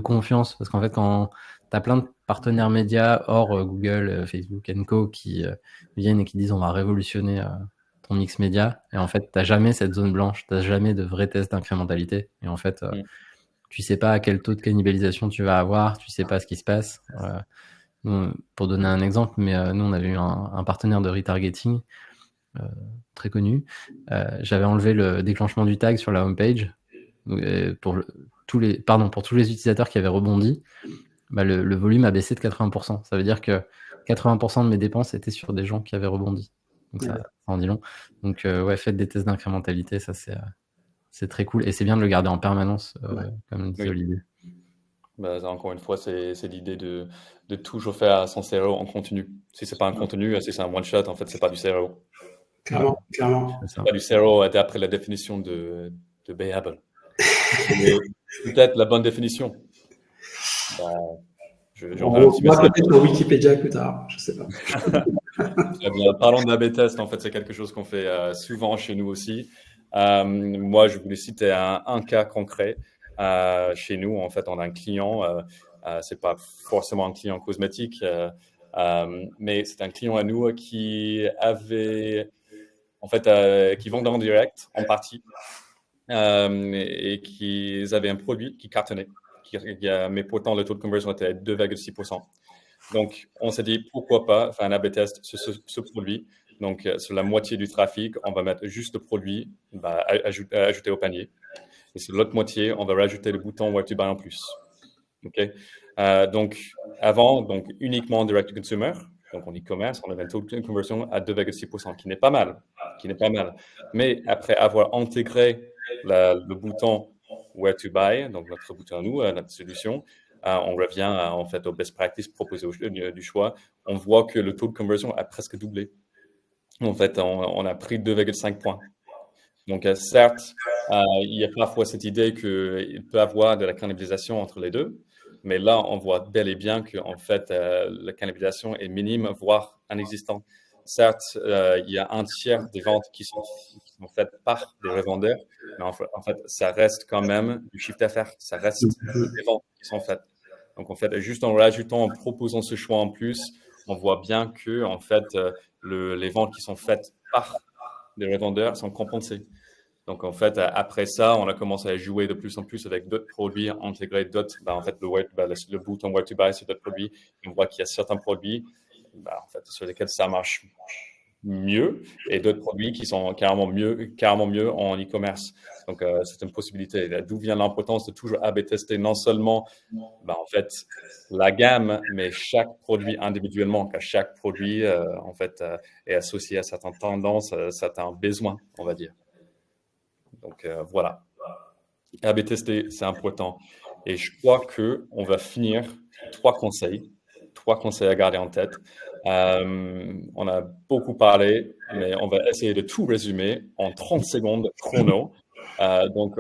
Speaker 3: confiance, parce qu'en fait, quand tu as plein de partenaires médias hors Google, Facebook, Co. qui viennent et qui disent on va révolutionner ton mix média, et en fait, tu n'as jamais cette zone blanche, tu n'as jamais de vrai test d'incrémentalité, et en fait, tu sais pas à quel taux de cannibalisation tu vas avoir, tu sais pas ce qui se passe. Nous, pour donner un exemple, mais nous, on avait eu un partenaire de retargeting très connu. J'avais enlevé le déclenchement du tag sur la homepage pour tous les utilisateurs qui avaient rebondi. Le volume a baissé de 80%. Ça veut dire que 80% de mes dépenses étaient sur des gens qui avaient rebondi. Donc ça en dit long. Donc faites des tests d'incrémentalité, ça c'est très cool et c'est bien de le garder en permanence, comme dit Olivier.
Speaker 1: Encore une fois, c'est l'idée de toujours faire son CRO en continu. Si c'est pas un contenu, si c'est un one-shot, en fait, c'est pas du CRO.
Speaker 2: Clairement.
Speaker 1: C'est pas du CRO d'après la définition de Bayable. Peut-être la bonne définition.
Speaker 2: On va peut-être sur Wikipédia plus tard, je sais pas.
Speaker 1: Très bien. Parlons d'A/B test, en fait, c'est quelque chose qu'on fait souvent chez nous aussi. Moi, je voulais citer un cas concret. Chez nous, en fait, on a un client, c'est pas forcément un client cosmétique, mais c'est un client à nous qui avait, en fait, qui vendait en direct en partie et qui avaient un produit qui cartonnait, mais pourtant le taux de conversion était à 2,6%. Donc, on s'est dit pourquoi pas faire un A/B test sur ce produit. Donc, sur la moitié du trafic, on va mettre juste le produit ajouter au panier. Et sur l'autre moitié, on va rajouter le bouton Where to Buy en plus. Okay? Donc, avant, uniquement direct to consumer, donc en e-commerce, on avait un taux de conversion à 2,6%, qui n'est pas mal. Mais après avoir intégré le bouton Where to Buy, donc notre bouton à nous, notre solution, on revient en fait aux best practices proposées du choix. On voit que le taux de conversion a presque doublé. En fait, on a pris 2,5 points. Donc, certes, il y a parfois cette idée qu'il peut y avoir de la cannibalisation entre les deux, mais là, on voit bel et bien que en fait, la cannibalisation est minime, voire inexistante. Certes, il y a un tiers des ventes qui sont faites par des revendeurs, mais en fait, ça reste quand même du chiffre d'affaires, ça reste des ventes qui sont faites. Donc, en fait, juste en rajoutant, en proposant ce choix en plus, on voit bien que en fait, les ventes qui sont faites par des revendeurs sont compensées. Donc, en fait, après ça, on a commencé à jouer de plus en plus avec d'autres produits, intégrer d'autres, en fait, le bouton Where to Buy sur d'autres produits. On voit qu'il y a certains produits, en fait, sur lesquels ça marche mieux et d'autres produits qui sont carrément mieux en e-commerce. Donc, c'est une possibilité. D'où vient l'importance de toujours A/B tester non seulement, en fait, la gamme, mais chaque produit individuellement, car chaque produit, en fait, est associé à certaines tendances, certains besoins, on va dire. Donc, voilà. A/B tester, c'est important. Et je crois qu'on va finir 3 conseils 3 conseils à garder en tête. On a beaucoup parlé, mais on va essayer de tout résumer en 30 secondes chrono. Donc,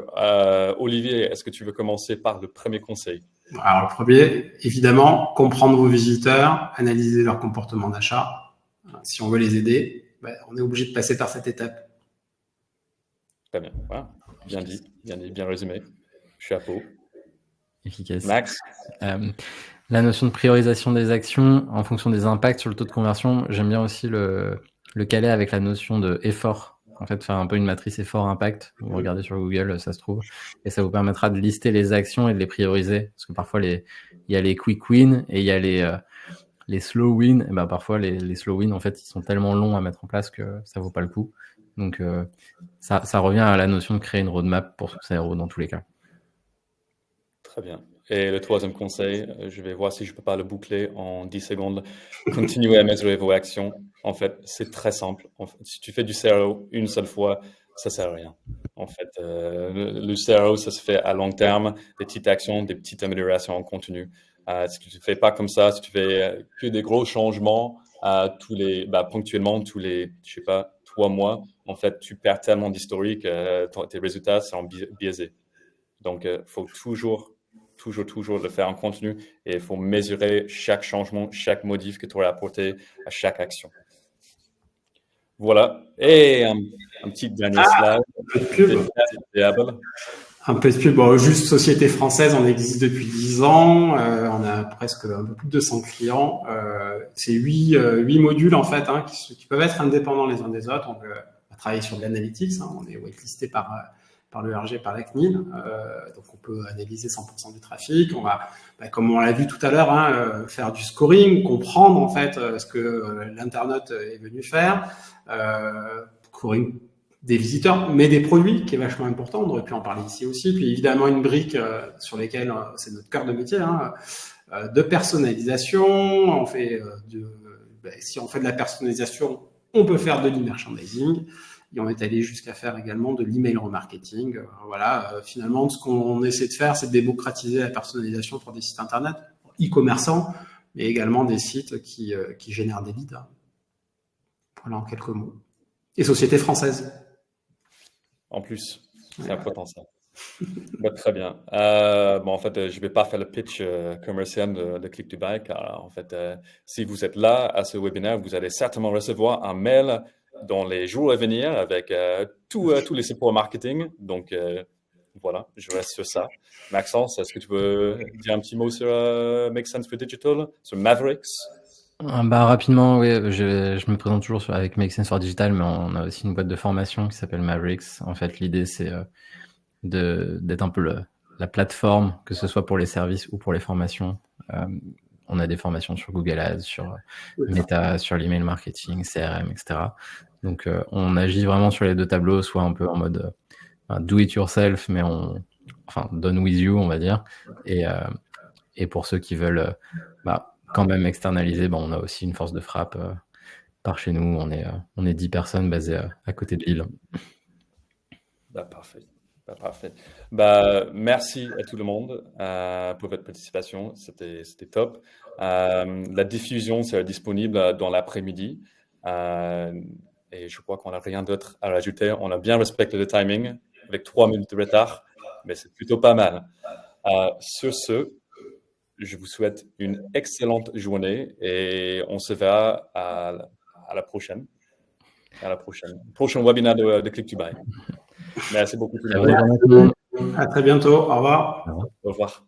Speaker 1: Olivier, est-ce que tu veux commencer par le premier conseil?
Speaker 2: Alors, le premier, évidemment, comprendre vos visiteurs, analyser leur comportement d'achat. Si on veut les aider, on est obligé de passer par cette étape.
Speaker 1: Très bien. Voilà. Bien dit, bien résumé. Chapeau.
Speaker 3: Efficace.
Speaker 1: Max?
Speaker 3: La notion de priorisation des actions en fonction des impacts sur le taux de conversion, j'aime bien aussi le caler avec la notion de effort. En fait, faire un peu une matrice effort-impact. Vous regardez sur Google, ça se trouve. Et ça vous permettra de lister les actions et de les prioriser. Parce que parfois, il y a les quick wins et il y a les slow wins. Et ben, parfois, les slow wins, en fait, ils sont tellement longs à mettre en place que ça vaut pas le coup. Donc, ça revient à la notion de créer une roadmap pour succès dans tous les cas.
Speaker 1: Très bien. Et le troisième conseil, je vais voir si je peux pas le boucler en 10 secondes. Continuez à mesurer vos actions. En fait, c'est très simple. En fait, si tu fais du CRO une seule fois, ça sert à rien. En fait, le CRO, ça se fait à long terme, des petites actions, des petites améliorations en continu. Si tu ne fais pas comme ça, si tu fais que des gros changements ponctuellement, tous les, je sais pas, 3 mois, en fait, tu perds tellement d'historique, tes résultats sont biaisés. Donc, il faut toujours le faire en continu et il faut mesurer chaque changement, chaque modif que tu aurais apporté à chaque action. Voilà. Et un petit dernier slide.
Speaker 2: Un peu de pub. Bon, juste société française, on existe depuis 10 ans. On a presque un peu plus de 200 clients. C'est 8 modules en fait qui peuvent être indépendants les uns des autres. On va travailler sur de l'analytics. On est whitelisté par l'ERG, par la CNIL. Donc, on peut analyser 100% du trafic. On va, comme on l'a vu tout à l'heure, faire du scoring, comprendre en fait ce que l'internaute est venu faire. Scoring des visiteurs, mais des produits, qui est vachement important. On aurait pu en parler ici aussi. Puis évidemment, une brique sur lesquelles c'est notre cœur de métier, de personnalisation. On fait si on fait de la personnalisation, on peut faire de l'e-merchandising. Et on est allé jusqu'à faire également de l'email remarketing. Finalement, ce qu'on essaie de faire, c'est de démocratiser la personnalisation pour des sites internet e-commerçants, mais également des sites qui génèrent des leads. Voilà, en quelques mots. Et société française.
Speaker 1: En plus, c'est important ça. Très bien. En fait, je ne vais pas faire le pitch commercial de Click to Buy, car en fait, si vous êtes là à ce webinaire, vous allez certainement recevoir un mail dans les jours à venir avec tous les supports marketing. Donc, voilà, je reste sur ça. Maxence, est-ce que tu veux dire un petit mot sur Make Sense for Digital, sur Mavericks?
Speaker 3: Rapidement, oui, je me présente toujours avec Make Sense for Digital, mais on a aussi une boîte de formation qui s'appelle Mavericks. En fait, l'idée, c'est d'être un peu la plateforme, que ce soit pour les services ou pour les formations. On a des formations sur Google Ads, sur Meta, sur l'email marketing, CRM, etc. Donc, on agit vraiment sur les deux tableaux, soit un peu en mode do it yourself, mais done with you, on va dire. Et pour ceux qui veulent quand même externaliser, on a aussi une force de frappe par chez nous. On est 10 personnes basées à côté de Lille.
Speaker 1: Parfait. Merci à tout le monde pour votre participation. C'était top. La diffusion sera disponible dans l'après-midi. Et je crois qu'on n'a rien d'autre à rajouter. On a bien respecté le timing avec 3 minutes de retard, mais c'est plutôt pas mal. Sur ce, je vous souhaite une excellente journée et on se verra à la prochaine. Prochain webinaire de Click to Buy. Merci beaucoup tout le monde.
Speaker 2: À très bientôt. Au revoir.
Speaker 1: Au revoir.